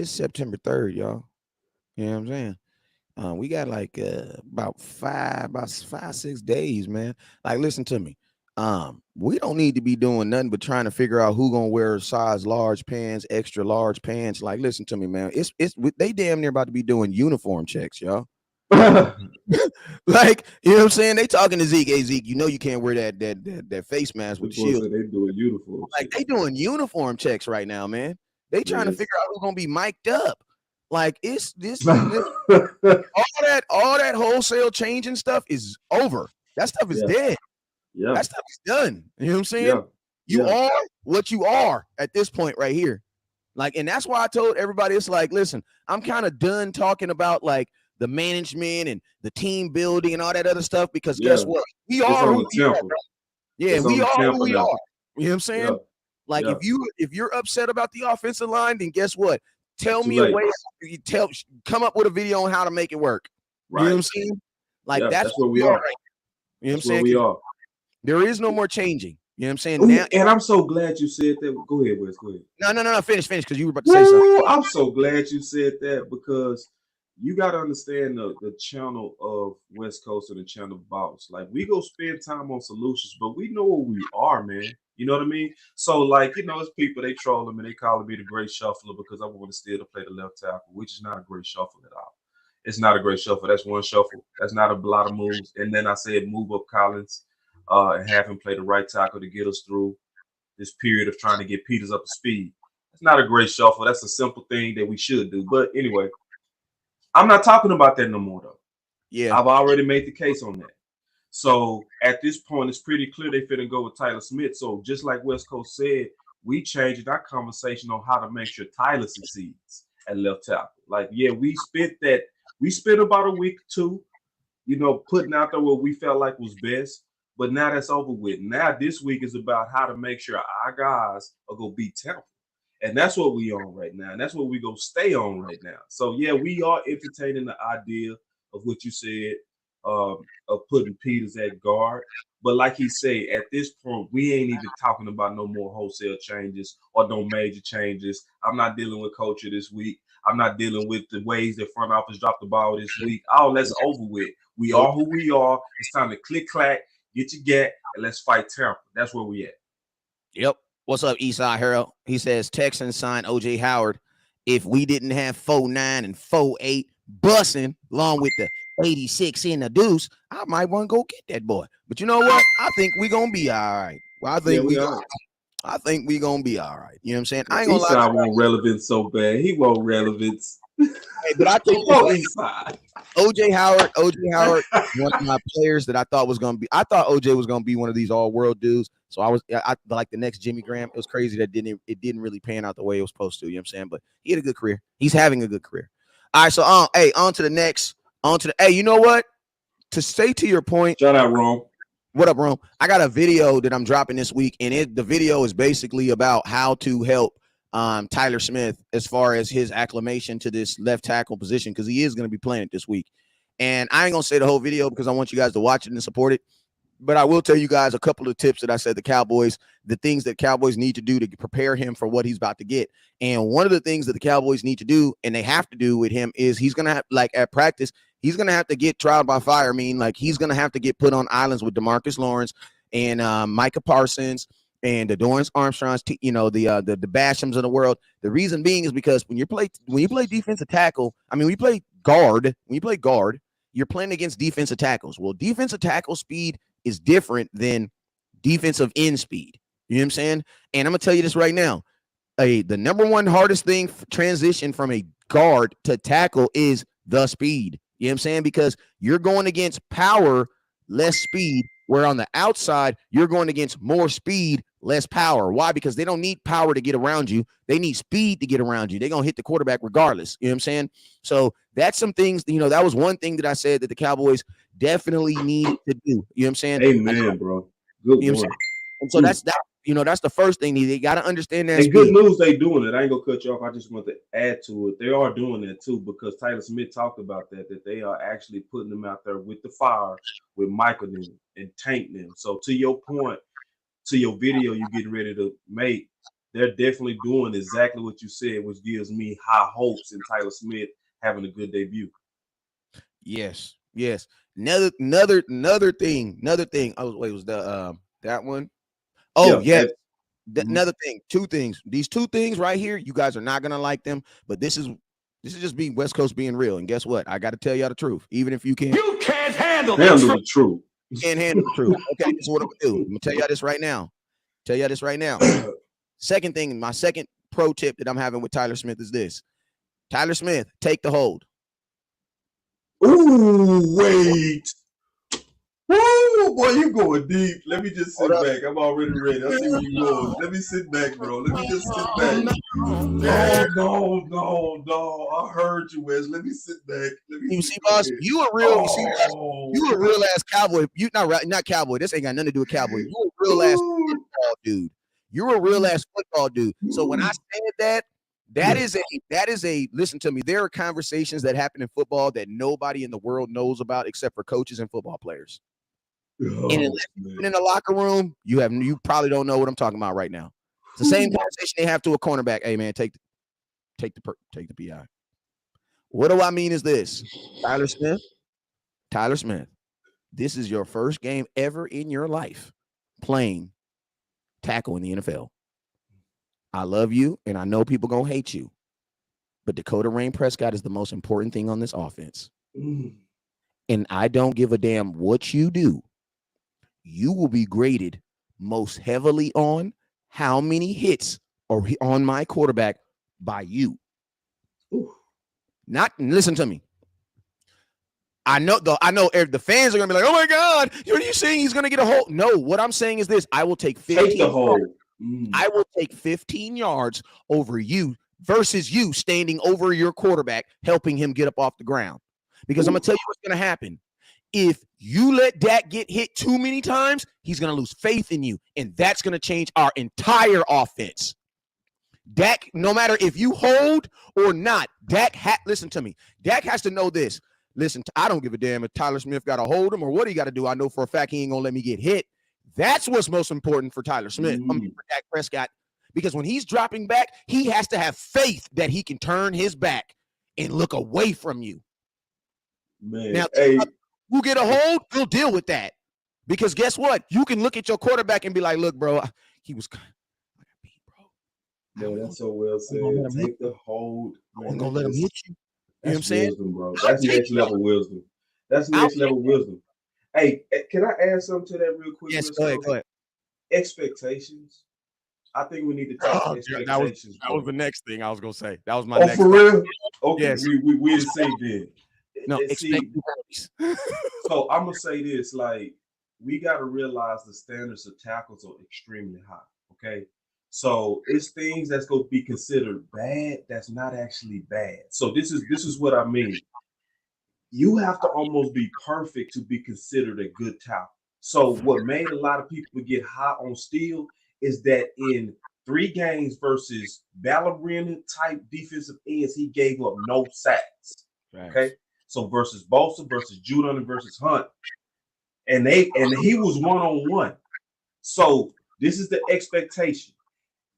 September 3rd, y'all. You know what I'm saying? We got like about 5-6 days, man. Like, listen to me. We don't need to be doing nothing but trying to figure out who gonna wear size large pants, extra large pants. Like, listen to me, man. It's they damn near about to be doing uniform checks, y'all. Like, you know what I'm saying? They talking to Zeke. Hey, Zeke, you know you can't wear that face mask with the shield. They doing uniform. Like, they doing uniform checks right now, man. They trying to figure out who's gonna be mic'd up. Like, it's this all that wholesale changing stuff is over. That stuff is dead. Yeah, that stuff is done. You know what I'm saying? Yeah. You are what you are at this point right here. Like, and that's why I told everybody, it's like, listen, I'm kind of done talking about like the management and the team building and all that other stuff, because guess what? We are who we are. Yeah, we are who we are. You know what I'm saying? Yeah. Like, if you're upset about the offensive line, then guess what? Tell me a way. Come up with a video on how to make it work. Right. You know what I'm saying? Like, that's where we are. Right. You know what I'm saying? We are. There is no more changing. You know what I'm saying? Now, and I'm so glad you said that. Go ahead, Wes. Go ahead. No. Finish, because you were about to say something. I'm so glad you said that, because you got to understand the channel of West Coast and the channel of Boss. Like, we go spend time on solutions, but we know where we are, man. You know what I mean? So, like, it's people, they troll them and they call me the great shuffler because I want to still to play the left tackle, which is not a great shuffle at all. It's not a great shuffle. That's one shuffle. That's not a lot of moves. And then I said move up Collins and have him play the right tackle to get us through this period of trying to get Peters up to speed. It's not a great shuffle. That's a simple thing that we should do. But anyway, I'm not talking about that no more, though. Yeah, I've already made the case on that. So at this point, it's pretty clear they finna go with Tyler Smith. So just like West Coast said, we changed our conversation on how to make sure Tyler succeeds at left tackle. Like, yeah, we spent about a week or two, putting out there what we felt like was best. But now that's over with. Now this week is about how to make sure our guys are going to beat Tampa. And that's what we on right now. And that's what we're going to stay on right now. So, yeah, we are entertaining the idea of what you said, of putting Peters at guard. But like he said, at this point, we ain't even talking about no more wholesale changes or no major changes. I'm not dealing with culture this week. I'm not dealing with the ways that front office dropped the ball this week. All that's over with. We are who we are. It's time to click-clack, get your gat, and let's fight Tampa. That's where we at. Yep. What's up, Eastside Harold? He says Texans signed O.J. Howard. If we didn't have 4.9 and 4.8 bussing along with the 86 in the deuce, I might want to go get that boy. But you know what? I think we're going to be all right. Well, I think we're going to be all right. You know what I'm saying? I ain't going to lie. Eastside want relevance so bad. He want relevance. Hey, but I think OJ Howard, one of my players that I thought was going to be, I thought OJ was going to be one of these all-world dudes. So I like the next Jimmy Graham. It was crazy that it didn't really pan out the way it was supposed to. You know what I'm saying? But he had a good career. He's having a good career. All right, so on to the next. Hey, you know what? To say to your point. Shout out, Rome. What up, Rome? I got a video that I'm dropping this week, and the video is basically about how to help Tyler Smith as far as his acclimation to this left tackle position, because he is going to be playing it this week. And I ain't going to say the whole video because I want you guys to watch it and support it. But I will tell you guys a couple of tips that I said the things that Cowboys need to do to prepare him for what he's about to get. And one of the things that the Cowboys need to do, and they have to do with him, is he's going to have, like at practice, he's going to have to get trial by fire. I mean, like, he's going to have to get put on islands with DeMarcus Lawrence and Micah Parsons and the Dorrance Armstrongs, the Bashams of the world. The reason being is because when you play defensive tackle, when you play guard, you're playing against defensive tackles. Well, defensive tackle speed is different than defensive end speed. You know what I'm saying? And I'm gonna tell you this right now. The number one hardest thing transition from a guard to tackle is the speed. You know what I'm saying? Because you're going against power, less speed, where on the outside, you're going against more speed, less power. Why? Because they don't need power to get around you. They need speed to get around you. They're going to hit the quarterback regardless. You know what I'm saying? So that's some things, that was one thing that I said that the Cowboys definitely need to do. You know what I'm saying? Amen, bro. Good one. And so that's that's the first thing. They got to understand that. And good news, they doing it. I ain't gonna cut you off. I just want to add to it. They are doing that too, because Tyler Smith talked about that they are actually putting them out there with the fire, with Michael and Tank them. So to your point, to your video you getting ready to make, they're definitely doing exactly what you said, which gives me high hopes in Tyler Smith having a good debut. Yes. Another thing. Oh, wait, was the that one? Oh, yeah. Another thing, two things. These two things right here, you guys are not gonna like them, but this is just being West Coast being real. And guess what? I got to tell y'all the truth, even if you can't. You can't handle the truth. You can't handle the truth. Okay, this is what I'm gonna do. I'm gonna tell y'all this right now. Second thing, my second pro tip that I'm having with Tyler Smith is this: Tyler Smith, take the hold. Ooh, wait. Ooh, boy, you going deep. Let me just sit back. I'm already ready. I see where you going. Let me sit back, bro. Let me just sit back. No. I heard you, Wes. Let me sit back. You see, boss, you a real ass cowboy. You not cowboy. This ain't got nothing to do with cowboy. You a real ass football dude. You're a real ass football dude. So when I said that is a listen to me. There are conversations that happen in football that nobody in the world knows about except for coaches and football players. And in the locker room, you probably don't know what I'm talking about right now. It's the same conversation they have to a cornerback. Hey man, take the PI. What do I mean is this? Tyler Smith, this is your first game ever in your life playing tackle in the NFL. I love you, and I know people gonna hate you, but Dakota Rain Prescott is the most important thing on this offense. And I don't give a damn what you do. You will be graded most heavily on how many hits are on my quarterback by you. Not listen to me. I know the fans are gonna be like, "Oh my God, are you saying he's gonna get a hold?" No, what I'm saying is this: I will take 15. I will take 15 yards over you versus you standing over your quarterback, helping him get up off the ground. Because I'm gonna tell you what's gonna happen. If you let Dak get hit too many times, he's going to lose faith in you, and that's going to change our entire offense. Dak, no matter if you hold or not, listen to me. Dak has to know this. Listen, I don't give a damn if Tyler Smith got to hold him or what he got to do. I know for a fact he ain't going to let me get hit. That's what's most important for Tyler Smith, for Dak Prescott, because when he's dropping back, he has to have faith that he can turn his back and look away from you. Man, now, you get a hold, you'll deal with that. Because guess what? You can look at your quarterback and be like, look, bro, he was kind of beat, bro. Man, that's so well said. Take the hold. I'm going to let him hit you. You know what I'm saying? Wisdom, bro. That's next level wisdom. That's next level wisdom. Hey, can I add something to that real quick? Yes, go ahead. Expectations. I think we need to talk expectations. That was the next thing I was going to say. That was my next for real? Thing. Okay, yes. we didn't say then. No, so I'm gonna say this: like, we got to realize the standards of tackles are extremely high. Okay, so it's things that's gonna be considered bad that's not actually bad. So this is what I mean. You have to almost be perfect to be considered a good tackle. So what made a lot of people get high on Steele is that in 3 games versus Ballerina type defensive ends, he gave up no sacks. Right. Okay. So versus Bosa, versus Judon, and versus Hunt. And he was 1-on-1. So this is the expectation.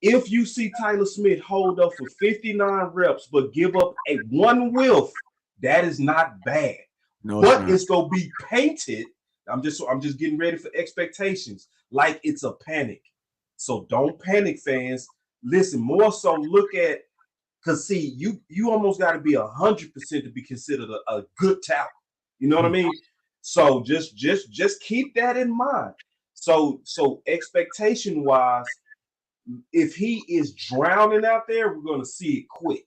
If you see Tyler Smith hold up for 59 reps but give up a 1 whiff, that is not bad. No, but it's gonna be painted. I'm just getting ready for expectations like it's a panic. So don't panic, fans. Listen, more so look at. Because see, you almost got to be 100% to be considered a good tackle. You know what I mean? So just keep that in mind. So expectation wise, if he is drowning out there, we're gonna see it quick.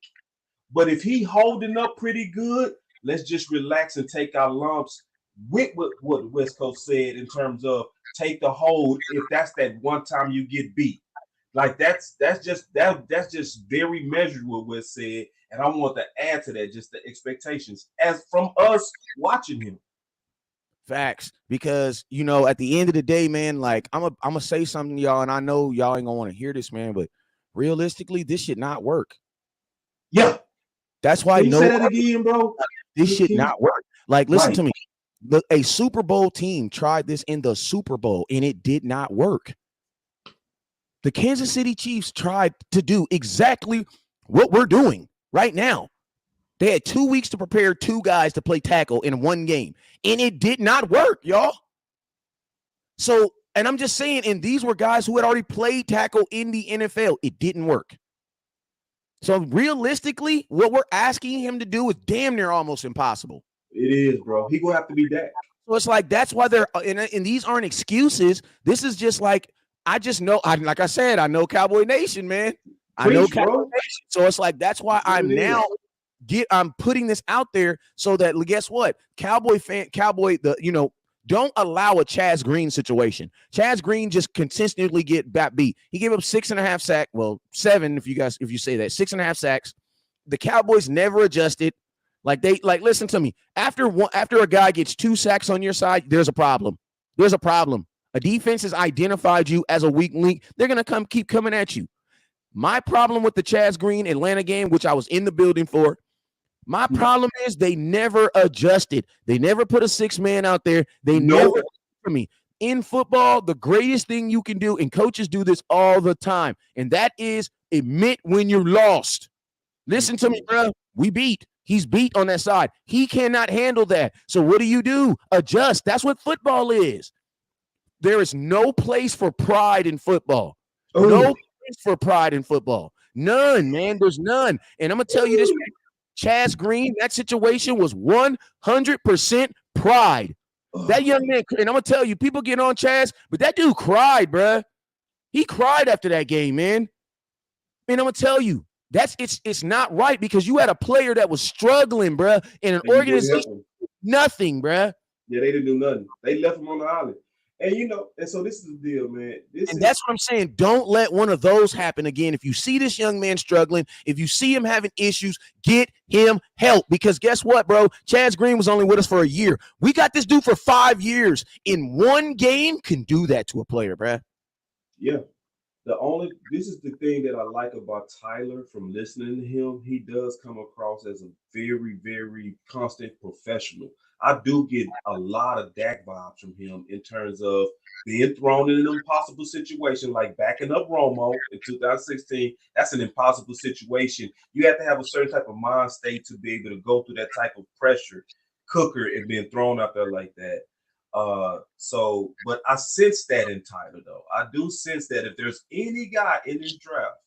But if he holding up pretty good, let's just relax and take our lumps. with what the West Coast said in terms of take the hold if that's that one time you get beat. Like that's just very measured what was said, and I want to add to that just the expectations as from us watching him. Facts, because you know, at the end of the day, man, like I'm gonna say something to y'all, and I know y'all ain't gonna want to hear this, man, but realistically, this should not work. Yeah, That's why can you say that again, bro? this should not work. Like, listen Right. to me. A Super Bowl team tried this in the Super Bowl, and it did not work. The Kansas City Chiefs tried to do exactly what we're doing right now. They had 2 weeks to prepare 2 guys to play tackle in one game, and it did not work, y'all. So, and I'm just saying, and these were guys who had already played tackle in the NFL. It didn't work. So, realistically, what we're asking him to do is damn near almost impossible. It is, bro. He gonna have to be that. So it's like that's why they're and these aren't excuses. This is just like I just know. Like I said, I know Cowboy Nation, man. I know Cowboy Nation. So it's like that's why I'm putting this out there so that guess what, don't allow a Chaz Green situation. Chaz Green just consistently get beat. He gave up 6.5 sacks. Well, 7 if you say that 6.5 sacks. The Cowboys never adjusted. Listen to me. After a guy gets 2 sacks on your side, there's a problem. There's a problem. A defense has identified you as a weak link. They're gonna keep coming at you. My problem with the Chaz Green Atlanta game, which I was in the building for, my problem is they never adjusted. They never put a 6-man out there. They never for me. In football, the greatest thing you can do, and coaches do this all the time, and that is admit when you're lost. Listen to me, bro. We beat. He's beat on that side. He cannot handle that. So what do? Adjust. That's what football is. There is no place for pride in football. Ooh. No place for pride in football. None, man. There's none. And I'm going to tell you this, Chaz Green, that situation was 100% pride. That young man, and I'm going to tell you, people get on Chaz, but that dude cried, bro. He cried after that game, man. And I'm going to tell you, it's not right because you had a player that was struggling, bro, in an organization. Nothing, bro. Yeah, they didn't do nothing. They left him on the island. And and so this is the deal, man. That's what I'm saying. Don't let one of those happen again. If you see this young man struggling, if you see him having issues, get him help. Because guess what, bro? Chaz Green was only with us for a year. We got this dude for 5 years. In one game, can do that to a player, bro. Yeah. This is the thing that I like about Tyler from listening to him. He does come across as a very, very constant professional. I do get a lot of Dak vibes from him in terms of being thrown in an impossible situation, like backing up Romo in 2016. That's an impossible situation. You have to have a certain type of mind state to be able to go through that type of pressure cooker and being thrown out there like that. But I sense that in Tyler, though. I do sense that if there's any guy in this draft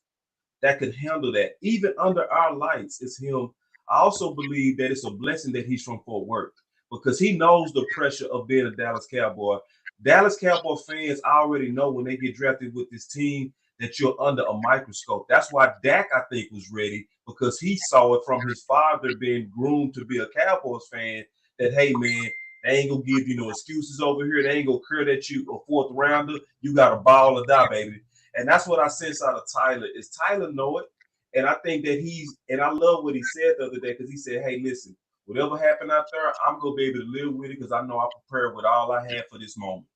that can handle that, even under our lights, it's him. I also believe that it's a blessing that he's from Fort Worth because he knows the pressure of being a Dallas Cowboy. Dallas Cowboy fans already know when they get drafted with this team that you're under a microscope. That's why Dak, I think, was ready because he saw it from his father being groomed to be a Cowboys fan that, hey, man, they ain't gonna give you no excuses over here. They ain't gonna curl at you a 4th rounder. You got a ball or die, baby. And that's what I sense out of Tyler is Tyler know it. And I think that and I love what he said the other day because he said, hey, listen, whatever happened out there, I'm gonna be able to live with it because I know I prepared with all I had for this moment.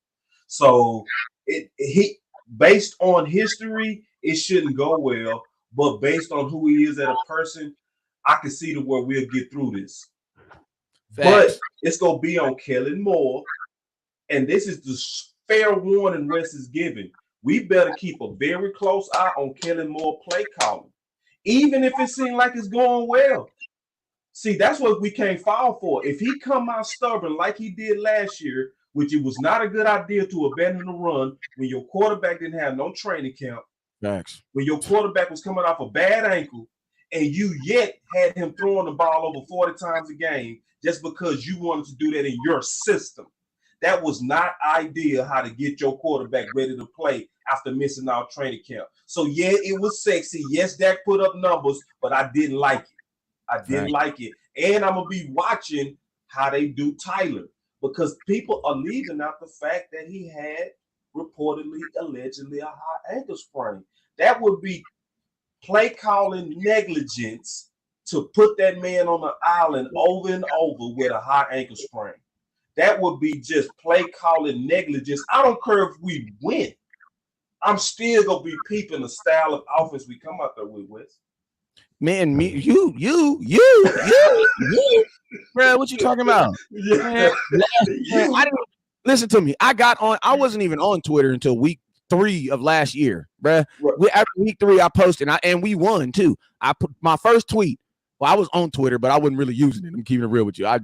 So he based on history, it shouldn't go well. But based on who he is as a person, I can see to where we'll get through this. Facts. But it's going to be on Kellen Moore. And this is the fair warning Wes is giving. We better keep a very close eye on Kellen Moore play calling. Even if it seems like it's going well. See, that's what we can't fall for. If he come out stubborn like he did last year, which it was not a good idea to abandon the run when your quarterback didn't have no training camp. Facts. When your quarterback was coming off a bad ankle and you yet had him throwing the ball over 40 times a game just because you wanted to do that in your system. That was not ideal how to get your quarterback ready to play after missing out training camp. So, yeah, it was sexy. Yes, Dak put up numbers, but I didn't like it. I didn't like it. And I'm going to be watching how they do Tyler because people are leaving out the fact that he had reportedly, allegedly a high ankle sprain. That would be play calling negligence to put that man on the island over and over with a high ankle sprain. That would be just play calling negligence. I don't care if we win. I'm still gonna be peeping the style of offense we come out there with, Wes. Man, you, bro. What you talking about? Man, I didn't listen to me. I wasn't even on Twitter until week 3 of last year, bro. Right. After week 3, I posted, and we won too. I put my first tweet. Well, I was on Twitter, but I wasn't really using it. I'm keeping it real with you. I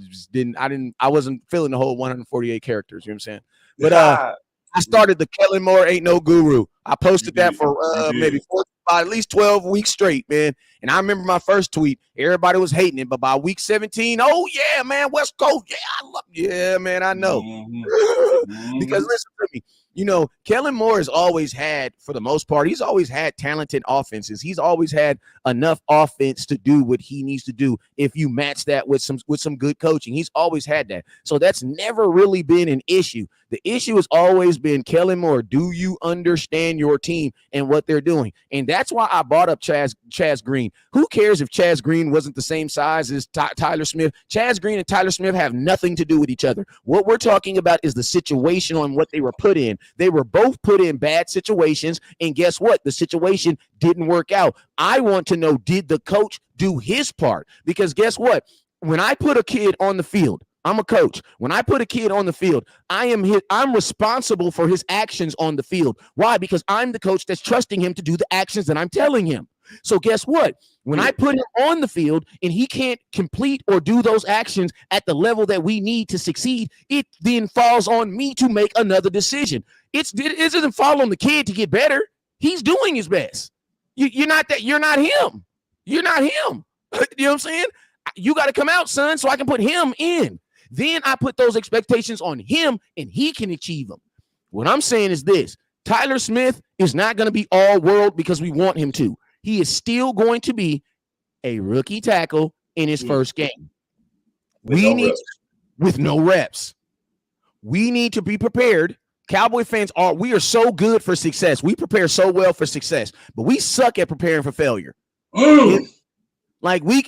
wasn't feeling the whole 148 characters. You know what I'm saying? But I started the Kellen Moore ain't no guru. I posted that for maybe 4, at least 12 weeks straight, man. And I remember my first tweet. Everybody was hating it, but by week 17, oh yeah, man, West Coast, yeah, I love, yeah, man, I know. Because listen to me, you know, Kellen Moore has always had, for the most part, he's always had talented offenses. He's always had enough offense to do what he needs to do if you match that with some good coaching. He's always had that. So that's never really been an issue. The issue has always been, Kellen Moore, do you understand your team and what they're doing? And that's why I brought up Chaz Green. Who cares if Chaz Green wasn't the same size as Tyler Smith? Chaz Green and Tyler Smith have nothing to do with each other. What we're talking about is the situation on what they were put in. They were both put in bad situations, and guess what? The situation didn't work out. I want to know, did the coach do his part? Because guess what? When I put a kid on the field, I'm a coach. When I put a kid on the field, I'm responsible for his actions on the field. Why? Because I'm the coach that's trusting him to do the actions that I'm telling him. So guess what? When I put him on the field and he can't complete or do those actions at the level that we need to succeed, it then falls on me to make another decision. It doesn't fall on the kid to get better. He's doing his best. You're not him. You're not him. You know what I'm saying? You got to come out, son, so I can put him in. Then I put those expectations on him and he can achieve them. What I'm saying is this: Tyler Smith is not going to be all world because we want him to. He is still going to be a rookie tackle in his first game. With no reps. We need to be prepared. Cowboy fans we are so good for success. We prepare so well for success, but we suck at preparing for failure. Like we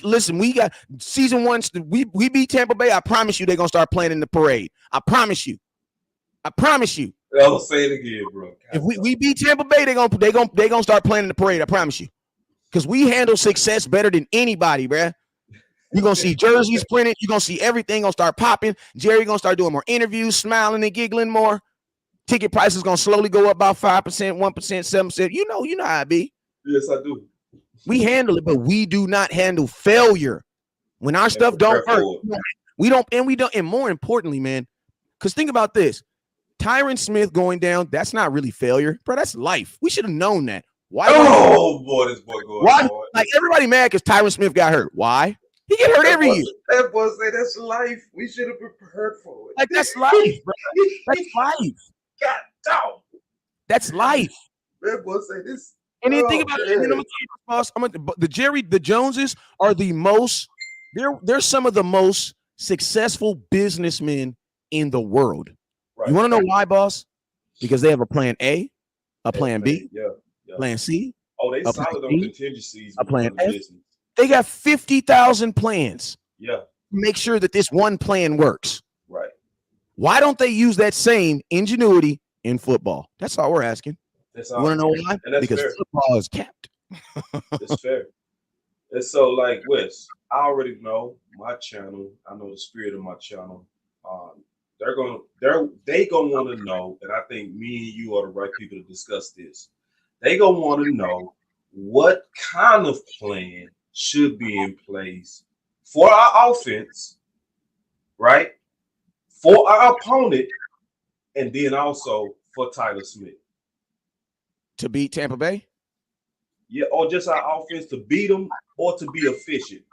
got season 1. We beat Tampa Bay. I promise you, they're gonna start playing in the parade. I promise you. I'll say it again, bro. If we beat Tampa Bay, they're gonna start playing in the parade. I promise you, because we handle success better than anybody, bruh. You're gonna see jerseys printed. You're gonna see everything gonna start popping. Jerry gonna start doing more interviews, smiling and giggling more. Ticket prices gonna slowly go up about 5%, 1%, 7%. You know how it be. Yes, I do. We handle it, but we do not handle failure. When our stuff don't work, we don't. And more importantly, man, because think about this: Tyron Smith going down, that's not really failure, bro. That's life. We should have known that. Why? Oh boy, this boy going. Why? Like everybody mad because Tyron Smith got hurt. Why? He get hurt every year. That boy say that's life. We should have been prepared for it. Like that's life, bro. That's life. God damn. That's life. That boy say this. And then think about it. The Joneses are the most. They're some of the most successful businessmen in the world. Right. You want to know why, boss? Because they have a plan A, a plan B, plan C. Oh, they solid on contingencies. A plan F. They got 50,000 plans. Yeah. To make sure that this one plan works. Right. Why don't they use that same ingenuity in football? That's all we're asking. You want to know why? Because fair. Football is capped. It's fair. And so, like Wes, I already know my channel. I know the spirit of my channel. They gonna want to know, and I think me and you are the right people to discuss this. They gonna want to know what kind of plan should be in place for our offense, right? For our opponent, and then also for Tyler Smith. To beat Tampa Bay? Yeah, or just our offense to beat them or to be efficient.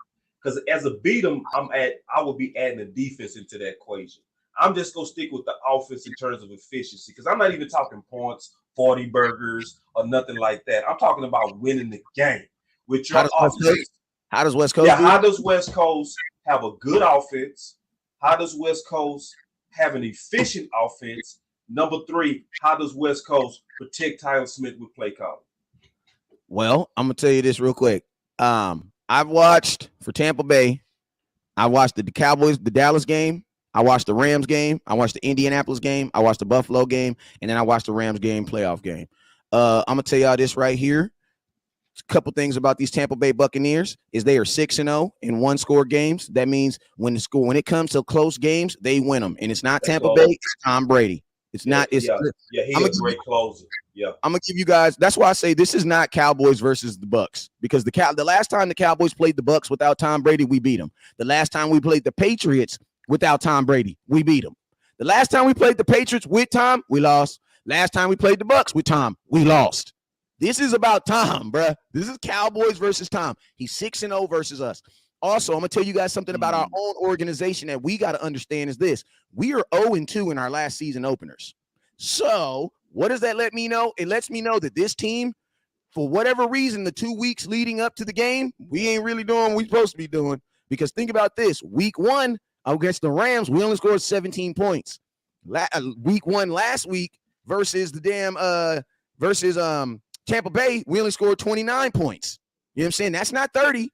Because as a beat them, I would be adding a defense into that equation. I'm just going to stick with the offense in terms of efficiency because I'm not even talking points, 40 burgers, or nothing like that. I'm talking about winning the game with your offense. How does West Coast? Yeah, how does West Coast have a good offense? How does West Coast have an efficient offense. Number 3, how does West Coast protect Tyler Smith with play calling? Well, I'm gonna tell you this real quick. I've watched for Tampa Bay. I watched the Cowboys, the Dallas game. I watched the Rams game. I watched the Indianapolis game. I watched the Buffalo game, and then I watched the Rams game, playoff game. I'm gonna tell y'all this right here. A couple things about these Tampa Bay Buccaneers is they are 6-0 in one-score games. That means when it comes to close games, they win them, and it's not Tampa Bay, it's Tom Brady. It's not. It's he's a great closer. Yeah, I'm gonna give you guys. That's why I say this is not Cowboys versus the Bucks, because the last time the Cowboys played the Bucks without Tom Brady, we beat them. The last time we played the Patriots without Tom Brady, we beat them. The last time we played the Patriots with Tom, we lost. Last time we played the Bucks with Tom, we lost. This is about Tom, bruh. This is Cowboys versus Tom. He's 6-0 versus us. Also, I'm gonna tell you guys something about our own organization that we got to understand is this: we are 0-2 in our last season openers. So what does that let me know? It lets me know that this team, for whatever reason, the 2 weeks leading up to the game, we ain't really doing what we're supposed to be doing. Because think about this: week 1 against the Rams, we only scored 17 points. Week 1 last week versus Tampa Bay, we only scored 29 points. You know what I'm saying? That's not 30.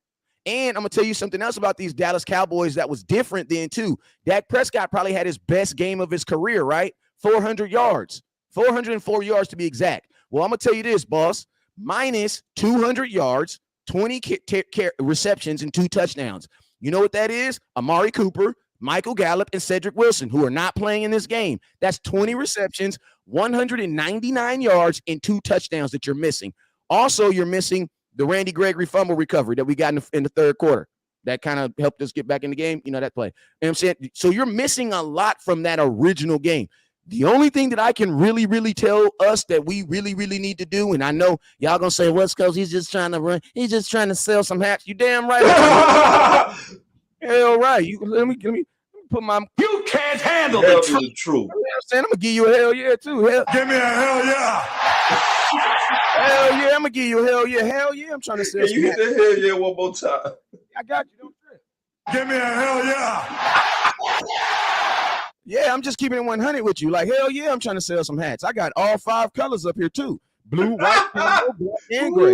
And I'm going to tell you something else about these Dallas Cowboys that was different then, too. Dak Prescott probably had his best game of his career, right? 400 yards, 404 yards to be exact. Well, I'm going to tell you this, boss. Minus 200 yards, 20 receptions, and 2 touchdowns. You know what that is? Amari Cooper, Michael Gallup, and Cedric Wilson, who are not playing in this game. That's 20 receptions, 199 yards, and 2 touchdowns that you're missing. Also, you're missing the Randy Gregory fumble recovery that we got in the third quarter. That kind of helped us get back in the game. You know, that play. You know what I'm saying? So you're missing a lot from that original game. The only thing that I can really, really tell us that we really, really need to do, and I know y'all gonna say, West Coast, he's just trying to run, he's just trying to sell some hats. You damn right. Hell right. Let me put my. You can't handle the truth. truth. You know what I'm saying? I'm gonna give you a hell yeah too. Give me a hell yeah. Hell yeah, I'm gonna give you a hell yeah. Hell yeah, I'm trying to sell. Can you hit the hell yeah one more time? I got you. Don't trip. Give me a hell yeah. Yeah, I'm just keeping it 100 with you. Like, hell yeah, I'm trying to sell some hats. I got all 5 colors up here too: blue, white, yellow, black, and gray.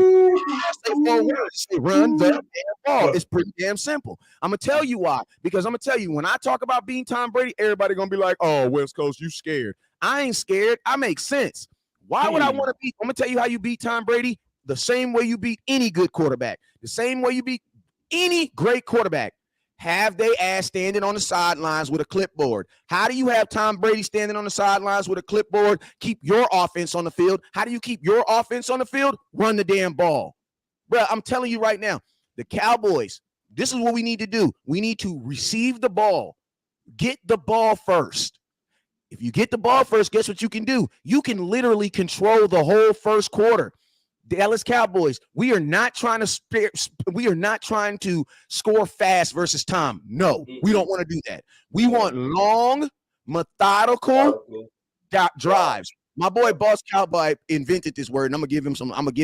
Run the damn ball. It's pretty damn simple. I'm gonna tell you why. Because I'm gonna tell you, when I talk about beating Tom Brady, everybody gonna be like, "Oh, West Coast, you scared?" I ain't scared. I make sense. Why would I want to beat? I'm gonna tell you how you beat Tom Brady. The same way you beat any good quarterback. The same way you beat any great quarterback. Have they ass standing on the sidelines with a clipboard? How do you have Tom Brady standing on the sidelines with a clipboard? Keep your offense on the field. How do you keep your offense on the field? Run the damn ball. Bro, I'm telling you right now, the Cowboys, this is what we need to do. We need to receive the ball. Get the ball first. If you get the ball first, guess what you can do? You can literally control the whole first quarter. Dallas Cowboys, we are not trying to score fast versus Tom. No, we don't want to do that. We want long, methodical drives. My boy Boss Cowboy invented this word, and I'm gonna give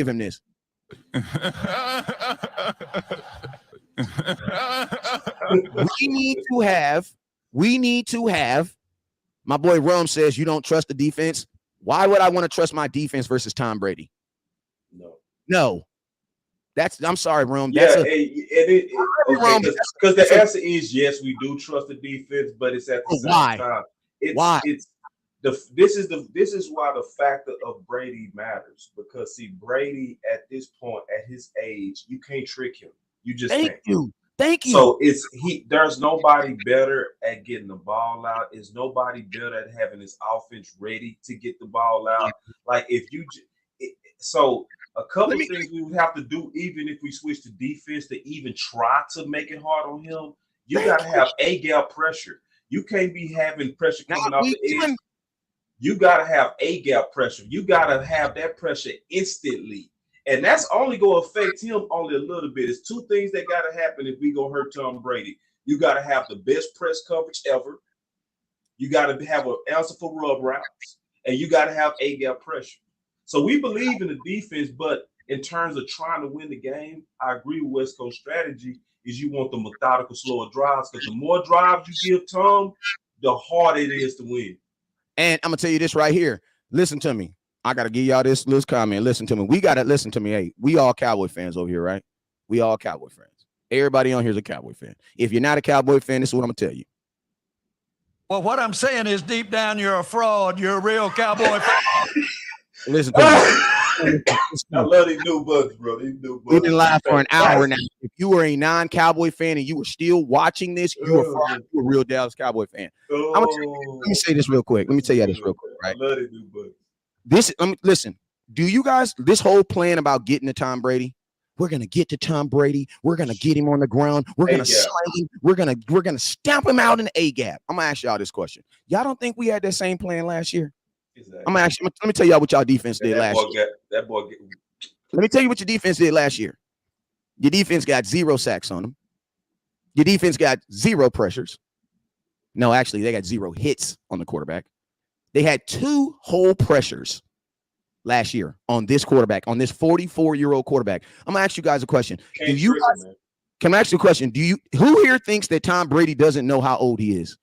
him this. We need to have. My boy Rome says you don't trust the defense. Why would I want to trust my defense versus Tom Brady? No. I'm sorry, Rome. Because the answer is yes, we do trust the defense, but it's at the same time. This is why the factor of Brady matters, because see, Brady at this point, at his age, you can't trick him. You just can't. Thank you. So there's nobody better at getting the ball out. There's nobody better at having his offense ready to get the ball out. Like a couple of things we would have to do, even if we switch to defense, to even try to make it hard on him. You got to have A-gap pressure. You can't be having pressure coming off the edge. You got to have A-gap pressure. You got to have that pressure instantly. And that's only going to affect him only a little bit. It's 2 things that got to happen if we going to hurt Tom Brady. You got to have the best press coverage ever. You got to have an answer for rub routes. And you got to have A-gap pressure. So we believe in the defense, but in terms of trying to win the game, I agree with West Coast strategy is you want the methodical, slower drives, because the more drives you give Tom, the harder it is to win. And I'm gonna tell you this right here. Listen to me. I gotta give y'all this comment. Listen to me. We gotta listen to me. Hey, we all Cowboy fans over here, right? We all Cowboy fans. Everybody on here is a Cowboy fan. If you're not a Cowboy fan, this is what I'm gonna tell you. Well, what I'm saying is deep down, you're a fraud. You're a real Cowboy fan. Listen to me. I love these new bugs, bro. These new bugs. We've been live for an hour now. If you were a non-Cowboy fan and you were still watching this, you were a real Dallas Cowboy fan. Let me say this real quick. Let me tell you this real quick, right? I love these new bugs. Listen. Do you guys this whole plan about getting to Tom Brady? We're gonna get to Tom Brady. We're gonna get him on the ground. We're gonna slay him. We're gonna stamp him out in the A gap. I'm gonna ask y'all this question. Y'all don't think we had that same plan last year? Exactly. Let me tell y'all what y'all defense did last year. Let me tell you what your defense did last year. Your defense got 0 sacks on them. Your defense got 0 pressures. No, actually, they got 0 hits on the quarterback. They had 2 whole pressures last year on this quarterback, on this 44-year-old quarterback. I'm gonna ask you guys a question. Can I ask you a question? Who here thinks that Tom Brady doesn't know how old he is?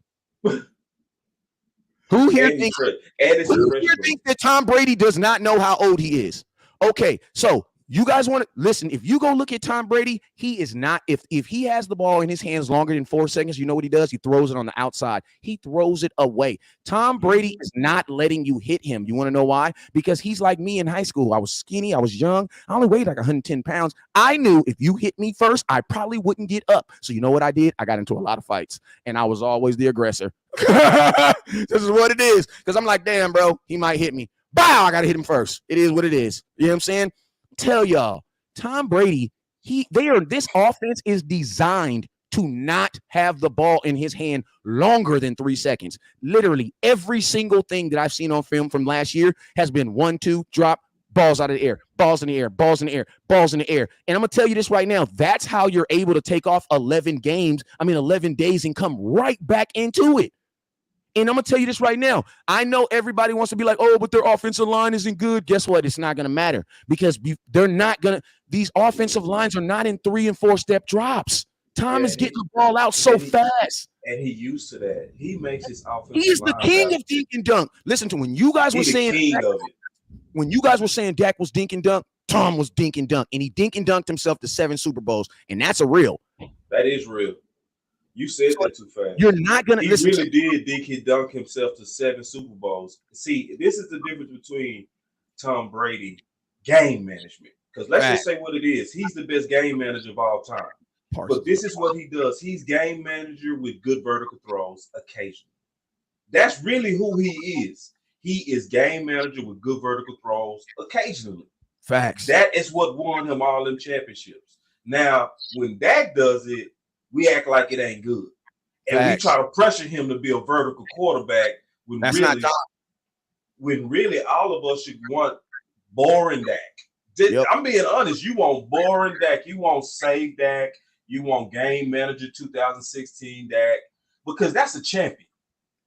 Who here thinks that Tom Brady does not know how old he is? Okay, so you guys want to listen. If you go look at Tom Brady, he is not. If he has the ball in his hands longer than 4 seconds, you know what he does? He throws it on the outside. He throws it away. Tom Brady is not letting you hit him. You want to know why? Because he's like me in high school. I was skinny. I was young. I only weighed like 110 pounds. I knew if you hit me first, I probably wouldn't get up. So you know what I did? I got into a lot of fights, and I was always the aggressor. This is what it is. Because I'm like, damn, bro, he might hit me. Bow, I got to hit him first. It is what it is. You know what I'm saying? Tell y'all, Tom Brady, this offense is designed to not have the ball in his hand longer than 3 seconds. Literally every single thing that I've seen on film from last year has been 1-2 drop, balls out of the air, balls in the air, balls in the air, balls in the air. And I'm gonna tell you this right now, that's how you're able to take off 11 days and come right back into it. And I'm going to tell you this right now. I know everybody wants to be like, oh, but their offensive line isn't good. Guess what? It's not going to matter because they're not going to – these offensive lines are not in 3- and 4-step drops. Tom is getting the ball out so fast. And he used to that. He makes his offensive He's the king of dink and dunk. Listen to when you guys were saying Dak was dink and dunk, Tom was dink and dunk. And he dink and dunked himself to 7 Super Bowls. And that's a real. That is real. You said that too fast. You're not going to listen. He really did dink and dunk himself to 7 Super Bowls. See, this is the difference between Tom Brady game management. Because let's just say what it is. He's the best game manager of all time. But this is what he does. He's game manager with good vertical throws occasionally. That's really who he is. He is game manager with good vertical throws occasionally. Facts. That is what won him all them championships. Now, when Dak does it, we act like it ain't good. And we try to pressure him to be a vertical quarterback when really all of us should want boring Dak. Yep. I'm being honest. You want boring Dak. You want save Dak. You want game manager 2016 Dak. Because that's a champion.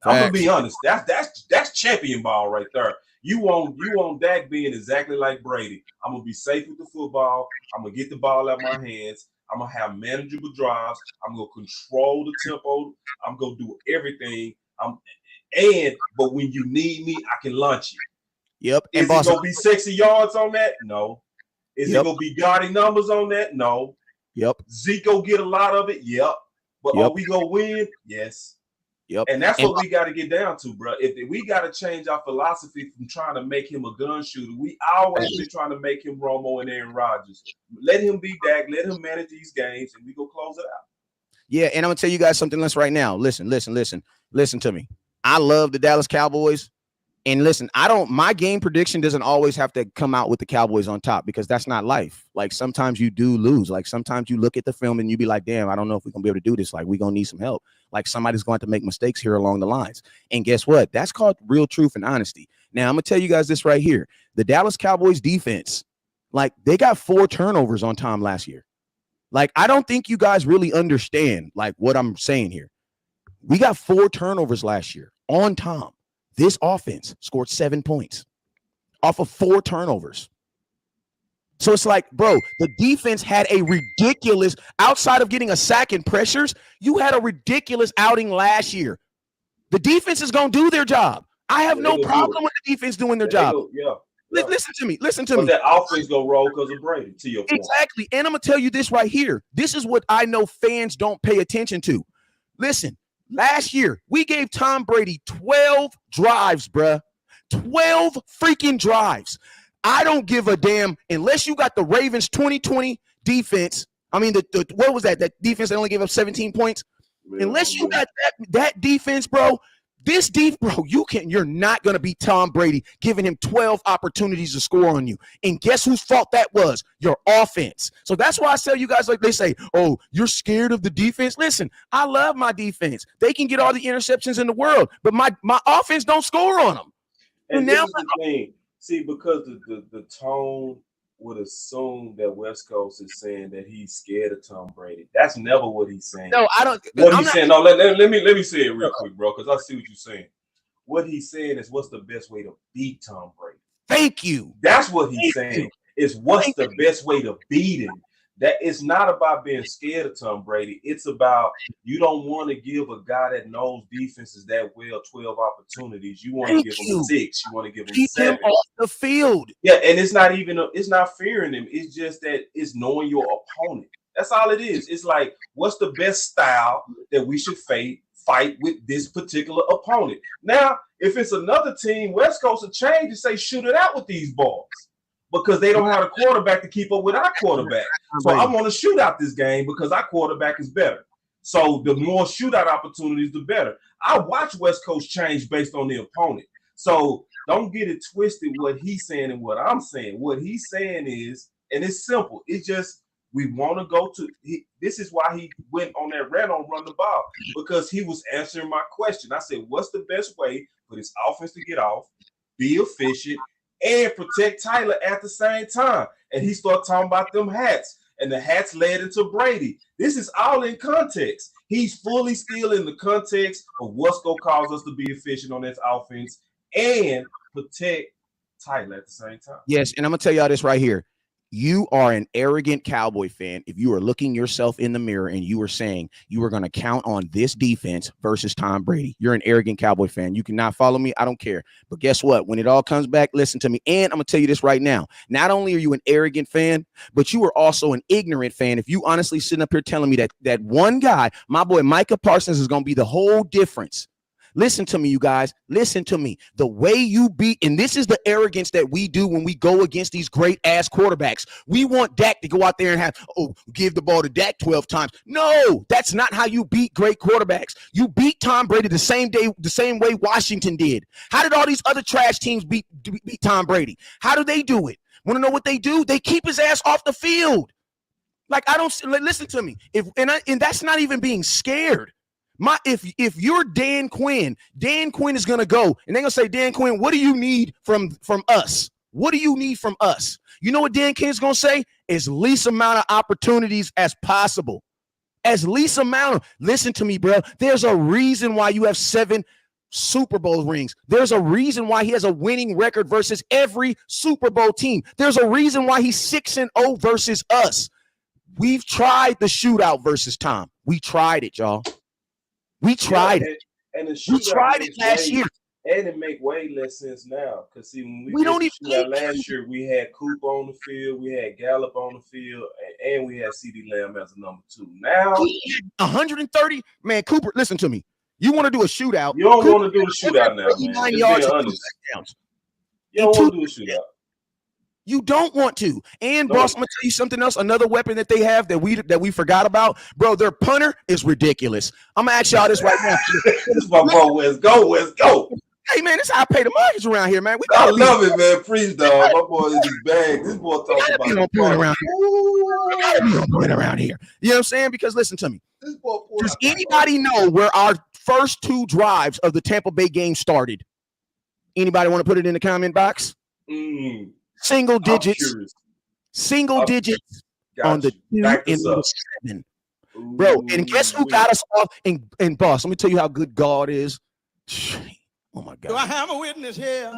I'm gonna be honest. That's champion ball right there. You want Dak being exactly like Brady. I'm gonna be safe with the football. I'm gonna get the ball out of my hands. I'm going to have manageable drives. I'm going to control the tempo. I'm going to do everything. But when you need me, I can launch you. Yep. Is it going to be 60 yards on that? No. Is it going to be gaudy numbers on that? No. Yep. Zeke go get a lot of it? Yep. But are we going to win? Yes. Yep. And that's what we got to get down to, bro. If we got to change our philosophy from trying to make him a gun shooter, we always been trying to make him Romo and Aaron Rodgers. Let him be Dak. Let him manage these games, and we go close it out. Yeah, and I'm gonna tell you guys something else right now. Listen to me. I love the Dallas Cowboys. And listen, my game prediction doesn't always have to come out with the Cowboys on top because that's not life. Like sometimes you do lose. Like sometimes you look at the film and you be like, damn, I don't know if we're going to be able to do this. Like we're going to need some help. Like somebody's going to make mistakes here along the lines. And guess what? That's called real truth and honesty. Now I'm going to tell you guys this right here. The Dallas Cowboys defense, like they got 4 turnovers on Tom last year. Like, I don't think you guys really understand like what I'm saying here. We got 4 turnovers last year on Tom. This offense scored 7 points off of 4 turnovers. So it's like, bro, the defense had a ridiculous, outside of getting a sack and pressures, you had a ridiculous outing last year. The defense is going to do their job. I have no they'll do problem it. with the defense doing their They job. go- yeah. Yeah. Listen to me. Listen to But me. that offense gonna roll because of Brady, to your point. Exactly. And I'm going to tell you this right here. This is what I know fans don't pay attention to. Listen, last year, we gave Tom Brady 12 drives, bruh. 12 freaking drives. I don't give a damn unless you got the Ravens 2020 defense. I mean, what was that? That defense that only gave up 17 points? Unless you got that defense, bro, you're not going to beat Tom Brady giving him 12 opportunities to score on you. And guess whose fault that was? Your offense. So that's why I tell you guys, like they say, oh, you're scared of the defense. Listen, I love my defense. They can get all the interceptions in the world, but my offense don't score on them. And now, this is the thing. See, because the tone would assume that West Coast is saying that he's scared of Tom Brady. That's never what he's saying. No, I don't. What he's saying, no, let me say it real quick, bro, because I see what you're saying. What he's saying is, what's the best way to beat Tom Brady? Thank you. That's what he's saying. Is what's the best way to beat him? That it's not about being scared of Tom Brady. It's about you don't want to give a guy that knows defenses that well 12 opportunities. You want to give him 6. You want to give him Keep 7. him off the field. Yeah, and it's not fearing him. It's just that it's knowing your opponent. That's all it is. It's like, what's the best style that we should fight with this particular opponent? Now, if it's another team, West Coast will change and say, shoot it out with these balls. Because they don't have a quarterback to keep up with our quarterback. So I want to shoot out this game because our quarterback is better. So the more shootout opportunities, the better. I watch West Coast change based on the opponent. So don't get it twisted what he's saying and what I'm saying. What he's saying is, and it's simple, it's just we want to go to this is why he went on that rant on run the ball, because he was answering my question. I said, what's the best way for this offense to get off, be efficient, and protect Tyler at the same time? And he started talking about them hats, and the hats led into Brady. This is all in context. He's fully still in the context of what's going to cause us to be efficient on this offense and protect Tyler at the same time. Yes, and I'm going to tell y'all this right here. You are an arrogant Cowboy fan if you are looking yourself in the mirror and you are saying you are going to count on this defense versus Tom Brady. You're an arrogant Cowboy fan. You cannot follow me. I don't care. But guess what? When it all comes back, listen to me. And I'm going to tell you this right now. Not only are you an arrogant fan, but you are also an ignorant fan. If you honestly sitting up here telling me that one guy, my boy Micah Parsons, is going to be the whole difference. Listen to me, you guys. Listen to me. The way you beat, and this is the arrogance that we do when we go against these great-ass quarterbacks. We want Dak to go out there and give the ball to Dak 12 times. No, that's not how you beat great quarterbacks. You beat Tom Brady the same way Washington did. How did all these other trash teams beat Tom Brady? How do they do it? Want to know what they do? They keep his ass off the field. Like, listen to me. And that's not even being scared. If you're Dan Quinn is gonna go and they're gonna say, Dan Quinn, what do you need from us? What do you need from us? You know what Dan Quinn's gonna say? As least amount of opportunities as possible. As least amount of. Listen to me, bro. There's a reason why you have 7 Super Bowl rings. There's a reason why he has a winning record versus every Super Bowl team. There's a reason why he's 6-0 versus us. We've tried the shootout versus Tom. We tried it, y'all. We tried it. And we tried it last year. And it make way less sense now. Because see, when we don't even last year, we had Cooper on the field, we had Gallup on the field, and we had CeeDee Lamb as a number 2. Now 130, man. Cooper, listen to me. You want to do a shootout? You don't want to do a shootout now, man. Yards you don't want to do a shootout. You don't want to. And boss, I'm gonna tell you something else. Another weapon that they have that we forgot about, bro. Their punter is ridiculous. I'm gonna ask y'all this right now. This is my boy. West go. Hey man, this is how I pay the mortgage around here, man. I love it, man. Freestyle. My boy is his bag. This boy talking about the point around here. You know what I'm saying? Because listen to me. Does anybody know where our first 2 drives of the Tampa Bay game started? Anybody want to put it in the comment box? Single digits on the 2 and the 7. Bro, and guess who got us off? And boss, let me tell you how good God is. Oh my God. Do I have a witness here?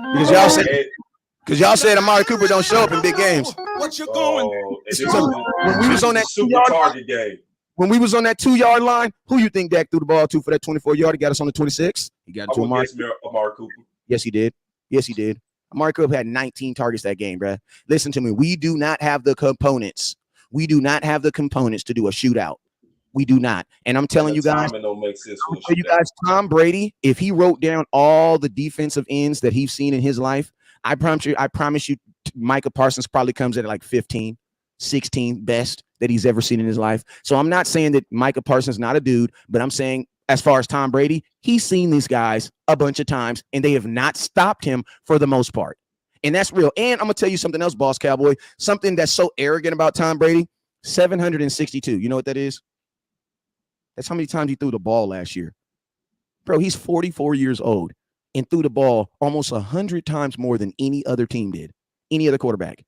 Because y'all said Amari Cooper don't show up in big games. What you going? When we was on that super target game. When we was on that 2-yard line, who you think Dak threw the ball to for that 24-yard? He got us on the 26. He got I to would Amari. guess Amari Cooper. Yes, he did. Yes, he did. Amari Cooper had 19 targets that game, bro. Listen to me. We do not have the components. We do not have the components to do a shootout. We do not. And I'm telling you guys, Timing don't make sense for I'm telling you guys, Tom Brady, if he wrote down all the defensive ends that he's seen in his life, I promise you, Micah Parsons probably comes in at like 15, 16 best that he's ever seen in his life. So I'm not saying that Micah Parsons is not a dude, but I'm saying as far as Tom Brady, he's seen these guys a bunch of times, and they have not stopped him for the most part. And that's real. And I'm going to tell you something else, Boss Cowboy, something that's so arrogant about Tom Brady, 762. You know what that is? That's how many times he threw the ball last year. Bro, he's 44 years old and threw the ball almost 100 times more than any other team did, any other quarterback.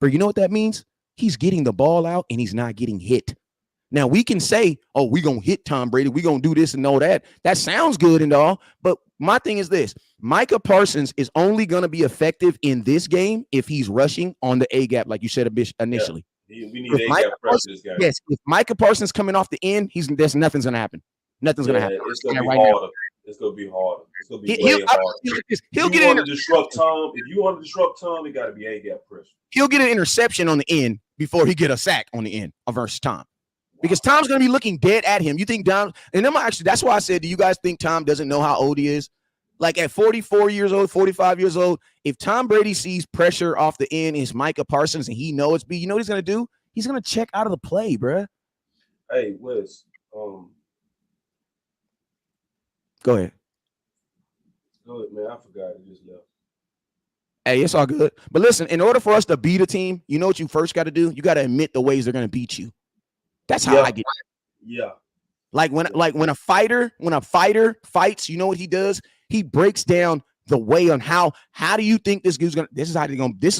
Bro, you know what that means? He's getting the ball out and he's not getting hit. Now, we can say, oh, we're going to hit Tom Brady. We're going to do this and all that. That sounds good and all. But my thing is this. Micah Parsons is only going to be effective in this game if he's rushing on the A-gap, like you said initially. Yeah. We need A-gap pressure this game. Yes, if Micah Parsons coming off the end, nothing's going to happen. Nothing's going to happen. It's going to be harder. It's going to be harder. It's going to be way harder. He'll get it. Disrupt Tom. If you want to disrupt Tom, it got to be A-gap pressure. He'll get an interception on the end before he get a sack on the end versus Tom. Because Tom's going to be looking dead at him. You think Tom, and that's why I said, do you guys think Tom doesn't know how old he is? Like at 44 years old, 45 years old, if Tom Brady sees pressure off the end, is Micah Parsons, and he knows you know what he's going to do? He's going to check out of the play, bro. Hey, Wes. Go ahead. Go ahead, man. I forgot it just left. Hey, it's all good. But listen, in order for us to beat a team, you know what you first got to do? You got to admit the ways they're going to beat you. That's how I get it. Yeah. Like when a fighter fights, you know what he does? He breaks down the way on how do you think this is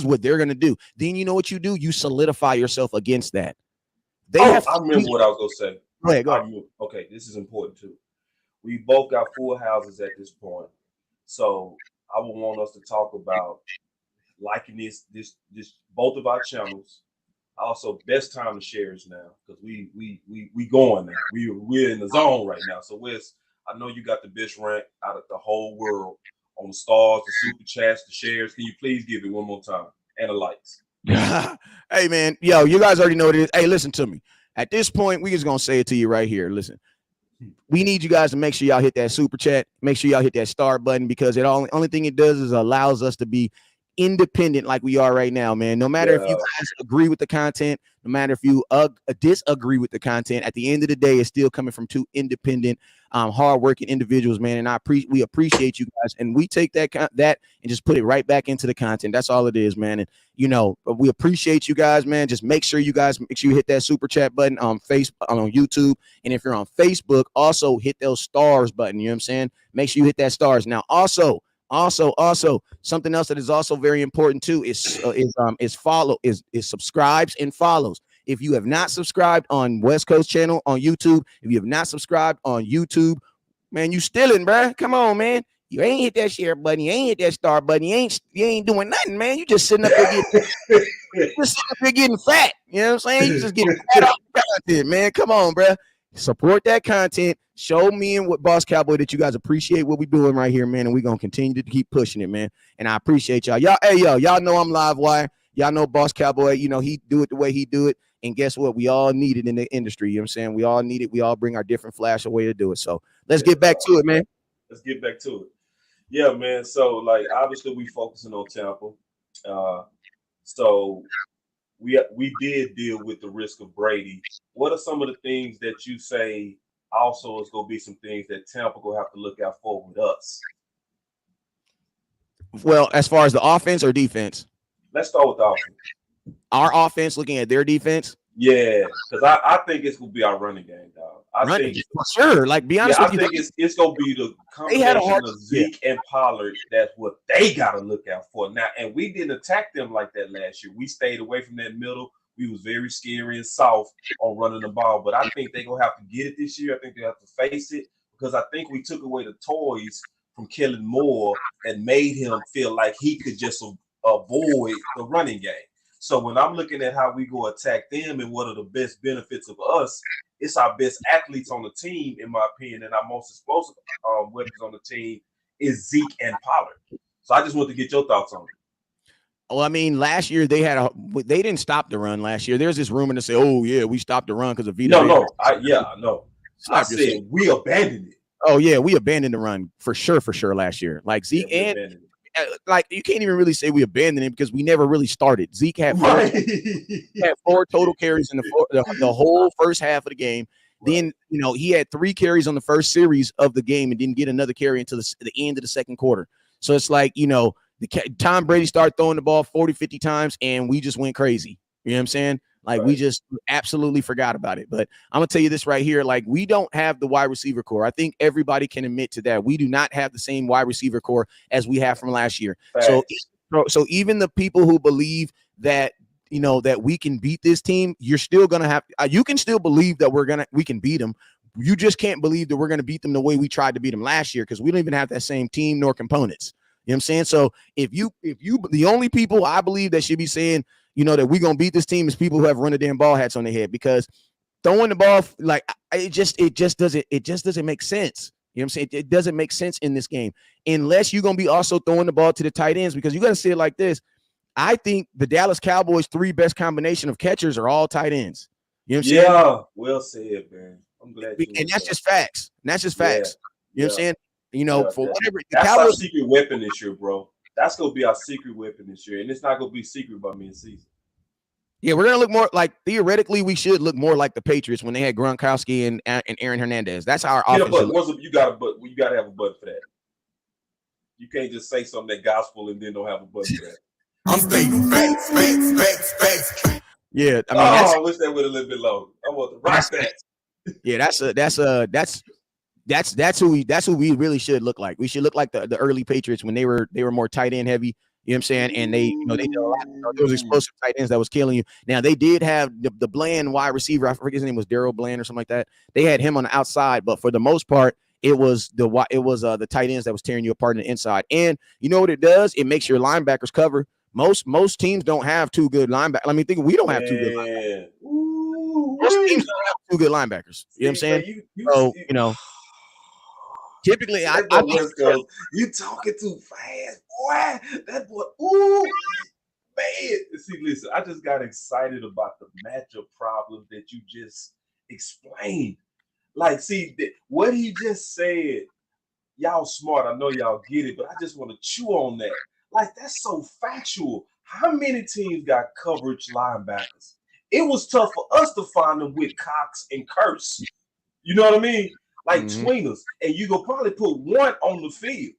what they're gonna do. Then you know what you do? You solidify yourself against that. I remember what I was gonna say. Go ahead. Okay, this is important too. We both got full houses at this point. So I would want us to talk about liking this both of our channels. Also, best time to share is now because we going now. We're in the zone right now. So Wes, I know you got the best rank out of the whole world on the stars, the super chats, the shares. Can you please give it one more time? And the likes. Hey man, yo, you guys already know what it is. Hey, listen to me. At this point, we just gonna say it to you right here. Listen, we need you guys to make sure y'all hit that super chat. Make sure y'all hit that star button because it only thing it does is allows us to be independent like we are right now, man. No matter if you guys agree with the content, no matter if you disagree with the content, at the end of the day, it's still coming from two independent, hardworking individuals, man. And we appreciate you guys, and we take that and just put it right back into the content. That's all it is, man. And you know, we appreciate you guys, man. Just make sure you hit that super chat button on Facebook, on YouTube, and if you're on Facebook, also hit those stars button. You know what I'm saying? Make sure you hit that stars. Now, also something else that is also very important too is subscribes and follows. If you have not subscribed on West Coast channel on YouTube, if you have not subscribed on YouTube, man, you stealing, bro. Come on, man. You ain't hit that share button. You ain't hit that star button. You ain't doing nothing, man. You just sitting up there getting fat. You know what I'm saying? You just getting fat off the content, man. Come on, bro. Support that content. Show me and what Boss Cowboy that you guys appreciate what we're doing right here, man. And we're gonna continue to keep pushing it, man. And I appreciate y'all. Y'all know I'm Live Wire. Y'all know Boss Cowboy, you know, he do it the way he do it. And guess what? We all need it in the industry. You know what I'm saying? We all need it. We all bring our different flash of way to do it. So let's get back to it, man. Let's get back to it. Yeah, man. So like obviously we focusing on Tampa. So we did deal with the risk of Brady. What are some of the things that you say also is going to be some things that Tampa going to have to look out for with us? Well, as far as the offense or defense? Let's start with the offense. Our offense looking at their defense? Yeah, because I think it's going to be our running game, dog. I think for sure. Like, be honest with you. I think it's going to be the combination of Zeke and Pollard. That's what they got to look out for now. And we didn't attack them like that last year. We stayed away from that middle. We was very scary and soft on running the ball. But I think they're going to have to get it this year. I think they have to face it because I think we took away the toys from Kellen Moore and made him feel like he could just avoid the running game. So when I'm looking at how we go attack them and what are the best benefits of us, it's our best athletes on the team, in my opinion, and our most explosive weapons on the team is Zeke and Pollard. So I just want to get your thoughts on it. Well, I mean, last year they didn't stop the run last year. There's this rumor to say, oh yeah, we stopped the run because of Vita. No. I said we abandoned it. Oh yeah, we abandoned the run for sure last year. Like Zeke and like you can't even really say we abandoned it because we never really started. Zeke had four total carries in the whole first half of the game. Right. Then he had 3 carries on the first series of the game and didn't get another carry until the end of the second quarter. So it's like Tom Brady started throwing the ball 40, 50 times and we just went crazy. You know what I'm saying? Like we just absolutely forgot about it. But I'm gonna tell you this right here. Like we don't have the wide receiver core. I think everybody can admit to that. We do not have the same wide receiver core as we have from last year. So even the people who believe that that we can beat this team, you're still gonna have. You can still believe that we can beat them. You just can't believe that we're gonna beat them the way we tried to beat them last year because we don't even have that same team nor components. You know what I'm saying? So if you the only people I believe that should be saying that we're going to beat this team is people who have run the damn ball hats on their head, because throwing the ball, like it just doesn't make sense. You know what I'm saying? It doesn't make sense in this game unless you're going to be also throwing the ball to the tight ends, because you got to say it like this. I think the Dallas Cowboys 3 best combination of catchers are all tight ends. You know what I'm saying? Yeah, well said, man. I'm glad. And that's just facts. You know what I'm saying? For whatever. That's our secret weapon this year, bro. That's going to be our secret weapon this year. And it's not going to be secret by me in season. Yeah, we're going to look more like, theoretically, we should look more like the Patriots when they had Gronkowski and Aaron Hernandez. That's how our offense you got to have a button for that. You can't just say something that gospel and then don't have a button for that. I'm stating facts. Yeah, I mean, I wish that would a little bit longer. I want the right facts. Yeah, that's who we really should look like. We should look like the early Patriots when they were more tight end heavy. You know what I'm saying? And they did a lot of those explosive tight ends that was killing you. Now they did have the Bland wide receiver. I forget his name was Daryl Bland or something like that. They had him on the outside, but for the most part, it was the tight ends that was tearing you apart on the inside. And you know what it does? It makes your linebackers cover. Most teams don't have 2 good linebackers. I mean, we don't have 2 good linebackers. Most teams don't have 2 good linebackers. You know what I'm saying? Typically, I think you talking too fast, boy. That boy, ooh, man. See, listen, I just got excited about the matchup problem that you just explained. Like, see, what he just said, y'all smart. I know y'all get it, but I just want to chew on that. Like, that's so factual. How many teams got coverage linebackers? It was tough for us to find them with Cox and Kurtz. You know what I mean? Like tweeners. And you're going to probably put 1 on the field.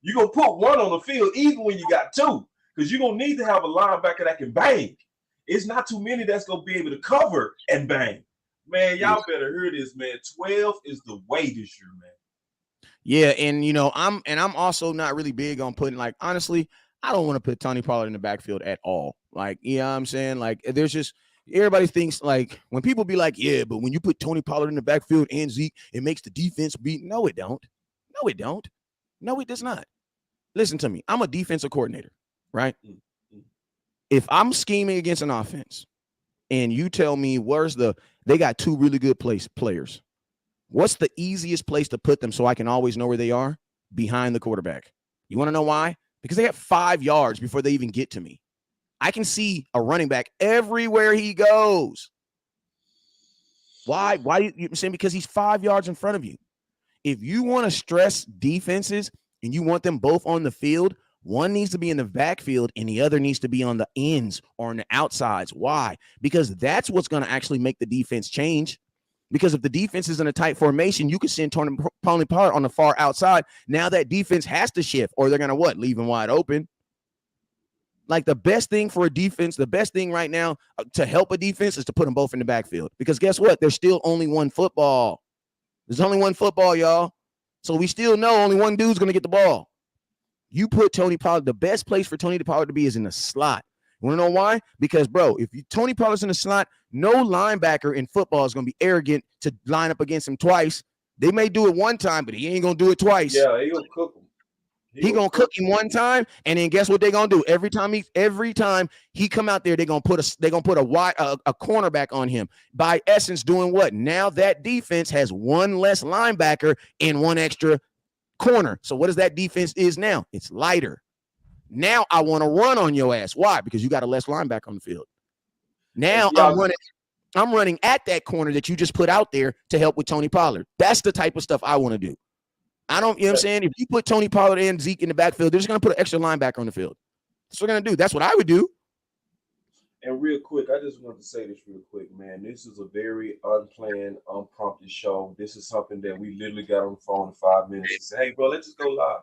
You're going to put 1 on the field even when you got 2, because you're going to need to have a linebacker that can bang. It's not too many that's going to be able to cover and bang. Man, y'all better hear this, man. 12 is the way this year, man. Yeah, and I'm also not really big on putting, like, honestly, I don't want to put Tony Pollard in the backfield at all. Like, you know what I'm saying? Like, there's just everybody thinks, like, when people be like, yeah, but when you put Tony Pollard in the backfield and Zeke, it makes the defense beat. No, it don't. No, it don't. No, it does not. Listen to me. I'm a defensive coordinator, right? If I'm scheming against an offense and you tell me they got 2 really good players, what's the easiest place to put them so I can always know where they are? Behind the quarterback. You want to know why? Because they have 5 yards before they even get to me. I can see a running back everywhere he goes. Why? You saying? Because he's 5 yards in front of you. If you want to stress defenses and you want them both on the field, one needs to be in the backfield and the other needs to be on the ends or on the outsides. Why? Because that's what's going to actually make the defense change. Because if the defense is in a tight formation, you can send Tony Pollard on the far outside. Now that defense has to shift, or they're going to leave him wide open. Like, the best thing for a defense, the best thing right now to help a defense is to put them both in the backfield. Because guess what? There's still only one football. There's only one football, y'all. So we still know only one dude's going to get the ball. You put Tony Pollard, the best place for Tony Pollard to be is in the slot. You want to know why? Because, bro, if Tony Pollard's in the slot, no linebacker in football is going to be arrogant to line up against him twice. They may do it one time, but he ain't going to do it twice. Yeah, he'll cook him. He gonna cook him one time, and then guess what they gonna do? Every time he come out there, they gonna put a wide a cornerback on him. By essence, doing what? Now that defense has one less linebacker and one extra corner. So what does that defense is now? It's lighter. Now I want to run on your ass. Why? Because you got a less linebacker on the field. Now I'm running at that corner that you just put out there to help with Tony Pollard. That's the type of stuff I want to do. I don't, you know what I'm saying? If you put Tony Pollard and Zeke in the backfield, they're just going to put an extra linebacker on the field. That's what they're going to do. That's what I would do. And real quick, I just want to say this real quick, man. This is a very unplanned, unprompted show. This is something that we literally got on the phone in 5 minutes and say, hey, bro, let's just go live.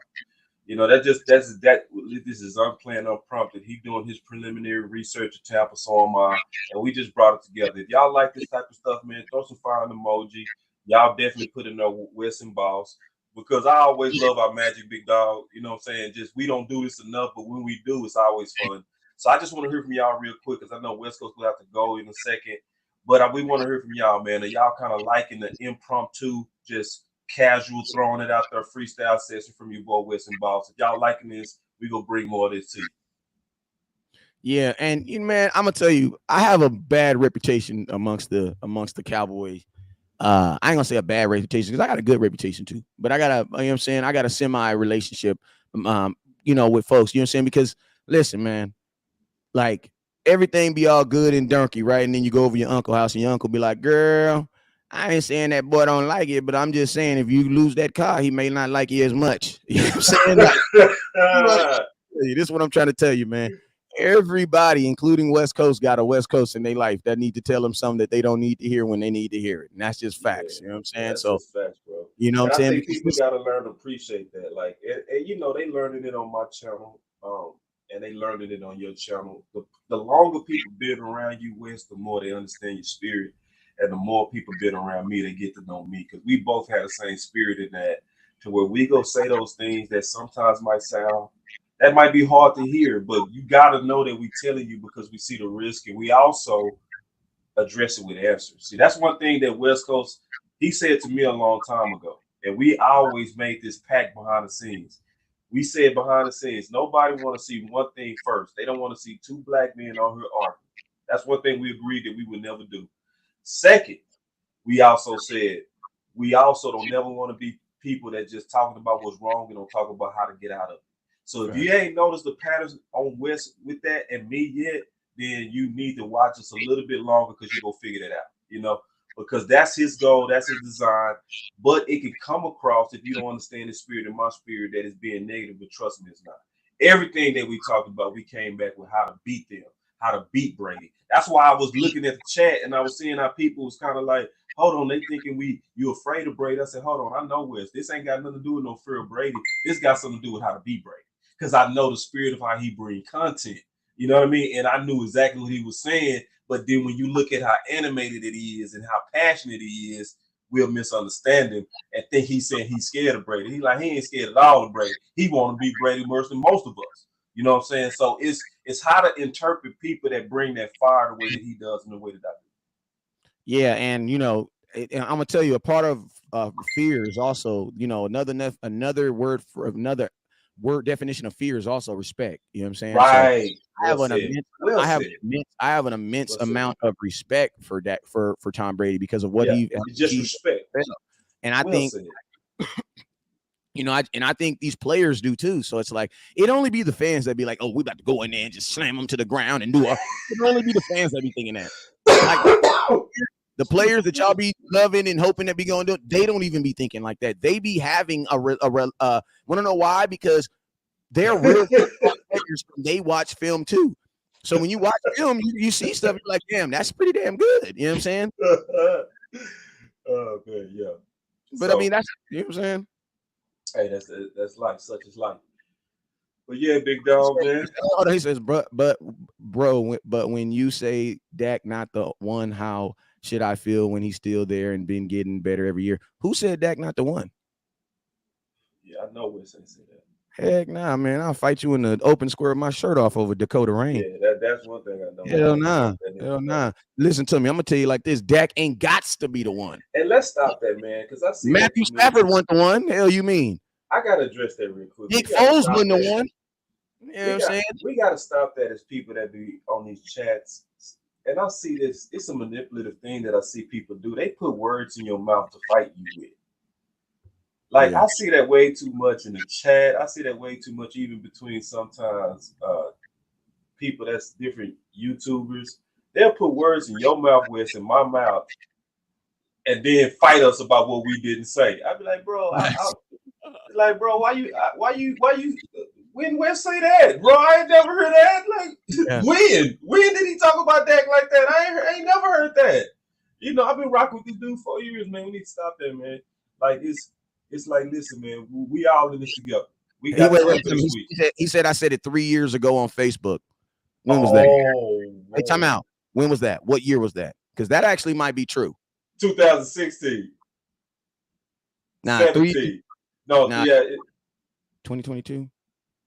You know, this is unplanned, unprompted. He doing his preliminary research at Tampa, so am I, and we just brought it together. If y'all like this type of stuff, man, throw some fire emoji. Y'all definitely put in there Weston Boss. Because I always love our Magic Big Dog, you know what I'm saying? Just we don't do this enough, but when we do, it's always fun. So I just want to hear from y'all real quick because I know West Coast will have to go in a second. But we want to hear from y'all, man. Are y'all kind of liking the impromptu, just casual throwing it out there freestyle session from your boy Weston Boss? If y'all liking this, we gonna bring more of this to you. Yeah, and man, I'm gonna tell you, I have a bad reputation amongst the Cowboys. I ain't gonna say a bad reputation because I got a good reputation too, but I got you know what I'm saying? I got a semi relationship, with folks, you know what I'm saying? Because listen, man, like everything be all good and dunky, right? And then you go over your uncle's house and your uncle be like, girl, I ain't saying that boy don't like it, but I'm just saying if you lose that car, he may not like you as much. You know what I'm saying? Like, this is what I'm trying to tell you, man. Everybody, including West Coast, got a West Coast in their life that need to tell them something that they don't need to hear when they need to hear it. And that's just facts. You know what I'm saying? That's so facts, bro. You know what I'm saying? I think people got to learn to appreciate that. Like, and you know, they learning it on my channel, and they learning it on your channel. The longer people been around you, West, the more they understand your spirit. And the more people been around me, they get to know me. Because we both have the same spirit in that, to where we go say those things that sometimes that might be hard to hear, but you got to know that we telling you because we see the risk and we also address it with answers. See, that's one thing that West Coast, he said to me a long time ago, and we always made this pact behind the scenes. We said behind the scenes, nobody want to see one thing first. They don't want to see two black men on here arguing. That's one thing we agreed that we would never do. Second, we also said we also don't never want to be people that just talking about what's wrong and don't talk about how to get out of it. So if you ain't noticed the patterns on West with that and me yet, then you need to watch us a little bit longer because you're going to figure that out, you know, because that's his goal, that's his design. But it can come across, if you don't understand the spirit and my spirit, that is being negative, but trust me, it's not. Everything that we talked about, we came back with how to beat them, how to beat Brady. That's why I was looking at the chat and I was seeing how people was kind of like, hold on, they thinking you afraid of Brady. I said, hold on, I know West. This ain't got nothing to do with no fear of Brady. This got something to do with how to beat Brady. Because I know the spirit of how he bring content. You know what I mean? And I knew exactly what he was saying. But then when you look at how animated it is and how passionate he is, we'll misunderstand him and think he's saying he's scared of Brady. He's like, he ain't scared at all of Brady. He want to beat Brady worse than most of us. You know what I'm saying? So it's how to interpret people that bring that fire the way that he does and the way that I do. Yeah, and I'm gonna tell you a part of fear is also, another word definition of fear is also respect. You know what I'm saying? Right. So I have an immense amount of respect for that for Tom Brady because of what he just respect. And I think I think these players do too. So it's like it only be the fans that be like, oh, we about to go in there and just slam them to the ground and do it. It only be the fans that be thinking that. Like, the players that y'all be loving and hoping that be going to, they don't even be thinking like that. They be having want to know why? Because they're real players. They watch film too. So when you watch film, you see stuff you're like, damn, that's pretty damn good. You know what I'm saying? Oh, good, yeah. But I mean, that's, you know what I'm saying? Hey, that's life. Such is life. But yeah, big dog, man. He says, but when you say Dak not the one, how should I feel when he's still there and been getting better every year? Who said Dak not the one? Yeah, I know Wes ain't say that. Heck nah, man. I'll fight you in the open square with my shirt off over Dakota Rain. Yeah, that's one thing I know. Hell nah. Listen to me. I'm gonna tell you like this. Dak ain't gots to be the one. And let's stop that, man. Because I see Matthew Stafford wasn't the one. Hell, you mean? I gotta address that real quick. Nick Foles wasn't the one. You know what I'm saying? We gotta stop that as people that be on these chats. And I see this, it's a manipulative thing that I see people do. They put words in your mouth to fight you with. Like, I see that way too much in the chat. I see that way too much even between sometimes people that's different YouTubers. They'll put words in your mouth where it's in my mouth and then fight us about what we didn't say. I'd be like, bro, bro, why you when say that, bro? I ain't never heard that. Like, when did he talk about Dak like that? I ain't never heard that. You know, I've been rocking with this dude for years, man. We need to stop that, man. Like, it's like, listen, man, we all in this together. We got he said I said it 3 years ago on Facebook. When was that? Hey, time out. When was that? What year was that? Because that actually might be true. 2016. Nah, 17. No, nah, yeah. 2022.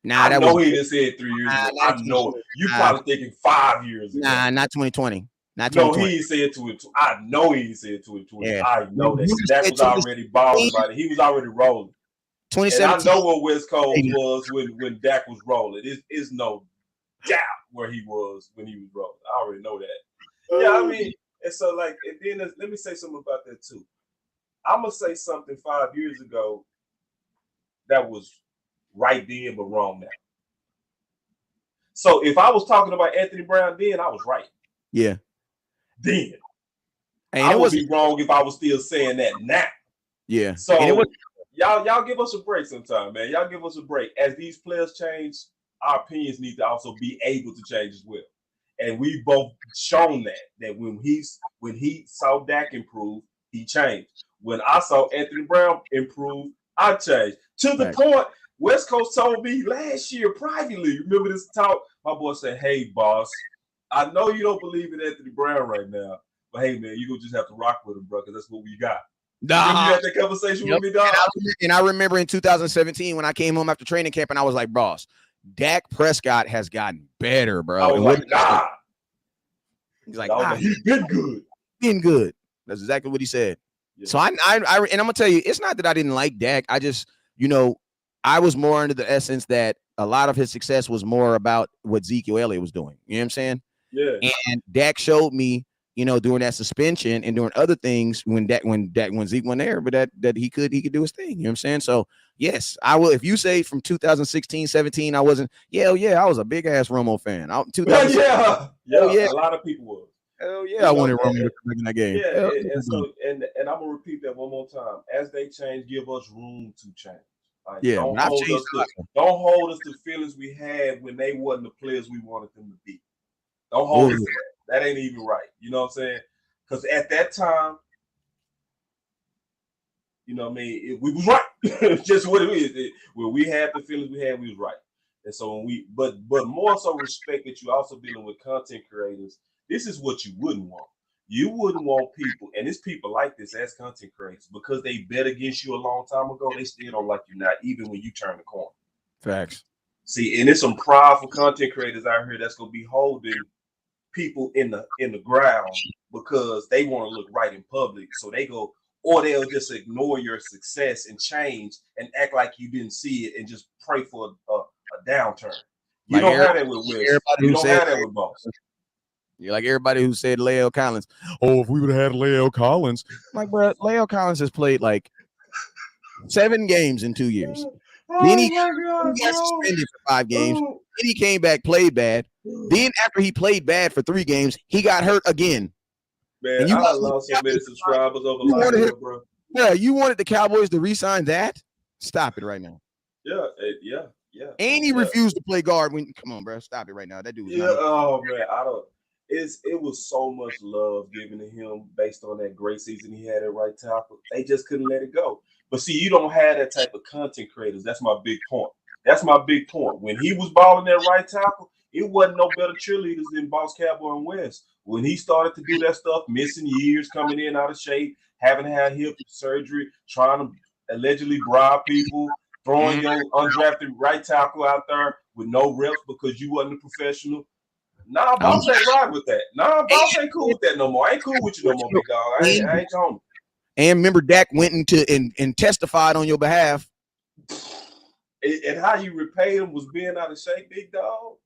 Nah, I know he didn't say it 3 years ago. I know it. You probably thinking 5 years ago. Nah, not 2020. Not 2020. No, he didn't say it to it. I know he didn't say it to it. Yeah. I know that. That was already balling about it. He was already rolling. 2017. And I know what West Coast was when Dak was rolling. It's no doubt where he was when he was rolling. I already know that. Yeah, I mean, and so like, and then let me say something about that too. I'm gonna say something 5 years ago that was right then but wrong now. So if I was talking about Anthony Brown then, I was right. Yeah. Then I would be wrong if I was still saying that now. Yeah. So y'all give us a break sometime, man. Y'all give us a break. As these players change, our opinions need to also be able to change as well. And we both shown that when he saw Dak improve, he changed. When I saw Anthony Brown improve, I changed. To the point, West Coast told me last year privately, remember this talk? My boy said, hey, boss, I know you don't believe in Anthony Brown right now, but hey, man, you're going to just have to rock with him, bro, because that's what we got. Nah. You had that conversation with me, dog? And I remember in 2017 when I came home after training camp and I was like, boss, Dak Prescott has gotten better, bro. I was like, nah. He's like, he's been good. Been good. That's exactly what he said. Yeah. So and I'm gonna tell you, it's not that I didn't like Dak. I just, I was more under the essence that a lot of his success was more about what Ezekiel Elliott was doing. You know what I'm saying? Yeah. And Dak showed me, during that suspension and doing other things when Zeke went there, but that he could do his thing. You know what I'm saying? So yes, I will. If you say from 2016, 17, I wasn't. Yeah, I was a big ass Romo fan. Yeah. A lot of people were. Hell yeah, I wanted Romo to come in that game. Yeah, and I'm gonna repeat that one more time. As they change, give us room to change. Like, don't hold us to feelings we had when they wasn't the players we wanted them to be. Don't hold us to that. That ain't even right. You know what I'm saying? Because at that time, we was right. Just what it is. When we had the feelings we had, we was right. And so but more so respect that you also dealing with content creators. This is what you wouldn't want. You wouldn't want people, and it's people like this as content creators, because they bet against you a long time ago, they still don't like you now, even when you turn the corner. Facts. See, and there's some prideful content creators out here that's gonna be holding people in the ground because they want to look right in public. So they go, or they'll just ignore your success and change and act like you didn't see it and just pray for a downturn. You don't have that with Will. You don't have that with Boss. You're like everybody who said La'el Collins. Oh, if we would have had La'el Collins. I'm like, bro, La'el Collins has played like 7 games in 2 years. Then he got suspended for 5 games. Then he came back, played bad. Then after he played bad for 3 games, he got hurt again. Man, and I lost so many subscribers over life, bro. Yeah, you wanted the Cowboys to re-sign that? Stop it right now. Yeah. And he refused to play guard. Come on, bro, stop it right now. That dude was man, I don't. It was so much love given to him based on that great season he had at right tackle. They just couldn't let it go. But see, you don't have that type of content creators. That's my big point. When he was balling at right tackle, it wasn't no better cheerleaders than Boss Cowboy and West. When he started to do that stuff, missing years, coming in out of shape, having to have hip surgery, trying to allegedly bribe people, throwing your undrafted right tackle out there with no reps because you wasn't a professional. Nah, Boss ain't ride with that. Nah, Boss ain't cool with that no more. I ain't cool with you no more, big dog. I ain't on. And remember, Dak went and testified on your behalf. And how you repay them was being out of shape, big dog.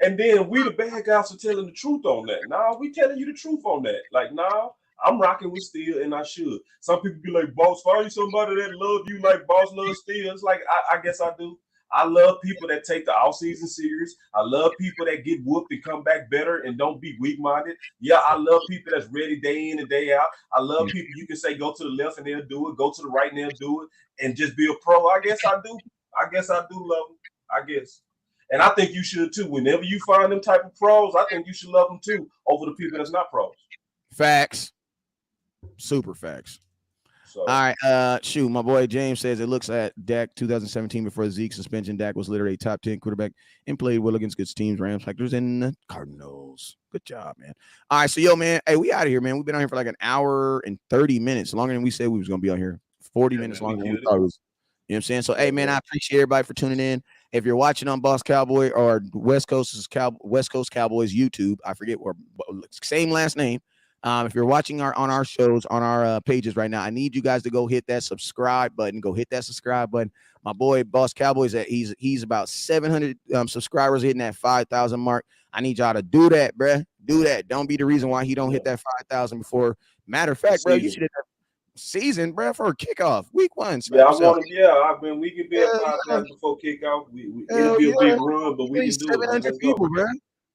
And then we the bad guys for telling the truth on that. Nah, we telling you the truth on that. Like, nah, I'm rocking with Steel, and I should. Some people be like, boss, find somebody that love you like boss loves Steel. It's like, I guess I do. I love people that take the offseason serious. I love people that get whooped and come back better and don't be weak-minded. Yeah, I love people that's ready day in and day out. I love people you can say go to the left and they'll do it, go to the right and they'll do it, and just be a pro. I guess I do. I guess I do love them. I guess. And I think you should too. Whenever you find them type of pros, I think you should love them too over the people that's not pros. Facts. Super facts. So, all right. Shoot, my boy James says it looks at Dak 2017 before Zeke suspension. Dak was literally a top 10 quarterback and played well against good teams, Rams, Packers, and the Cardinals. Good job, man. All right, so yo, man, hey, we out of here, man. We've been on here for like an hour and 30 minutes, longer than we said we was gonna be on here. 40 minutes longer than we thought it was. You know what I'm saying? So, hey, man, I appreciate everybody for tuning in. If you're watching on Boss Cowboy or West Coast Cowboys YouTube, I forget what same last name. If you're watching on our shows, on our pages right now, I need you guys to go hit that subscribe button. Go hit that subscribe button. My boy Boss Cowboys, he's about 700 subscribers, hitting that 5,000 mark. I need y'all to do that, bruh. Do that. Don't be the reason why he don't hit that 5,000 before. Matter of fact, bro, you should hit that season, bruh, for kickoff week 1. Yeah, I want to. Yeah, I mean, we can be at 5,000 before kickoff. It'll be a big run, but we can do it. 700 people, bro.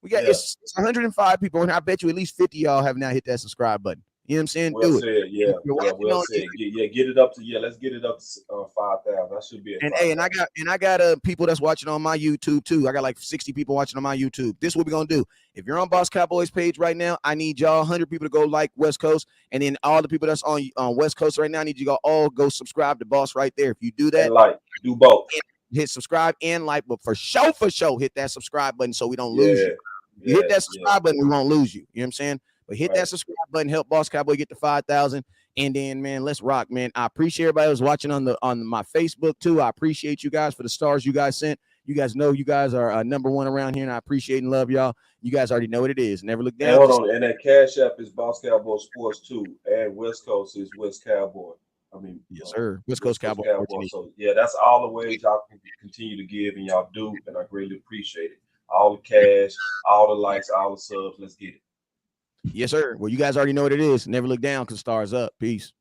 We got it's 105 people, and I bet you at least 50 y'all have not hit that subscribe button. You know what I'm saying? Well do said, it. yeah. Well said. Get it up to let's get it up to 5,000. That should be. And hey, and I got people that's watching on my YouTube too. I got like 60 people watching on my YouTube. This is what we're gonna do. If you're on Boss Cowboys page right now, I need y'all 100 people to go like West Coast, and then all the people that's on West Coast right now, I need you to all go subscribe to Boss right there. If you do that, and do both. Hit subscribe and like, but for sure, hit that subscribe button so we don't lose you. You hit that subscribe button, we won't lose you. You know what I'm saying? But hit that subscribe button, help Boss Cowboy get to 5,000. And then, man, let's rock, man. I appreciate everybody who's watching on my Facebook too. I appreciate you guys for the stars you guys sent. You guys know you guys are number one around here, and I appreciate and love y'all. You guys already know what it is. Never look down. And hold on, and that Cash App is Boss Cowboy Sports too, and West Coast is West Cowboy. I mean, yes, sir. West Coast Cowboy. So yeah, that's all the ways y'all can continue to give, and y'all do, and I greatly appreciate it. All the cash, all the likes, all the subs. Let's get it. Yes, sir. Well, you guys already know what it is. Never look down because stars up. Peace.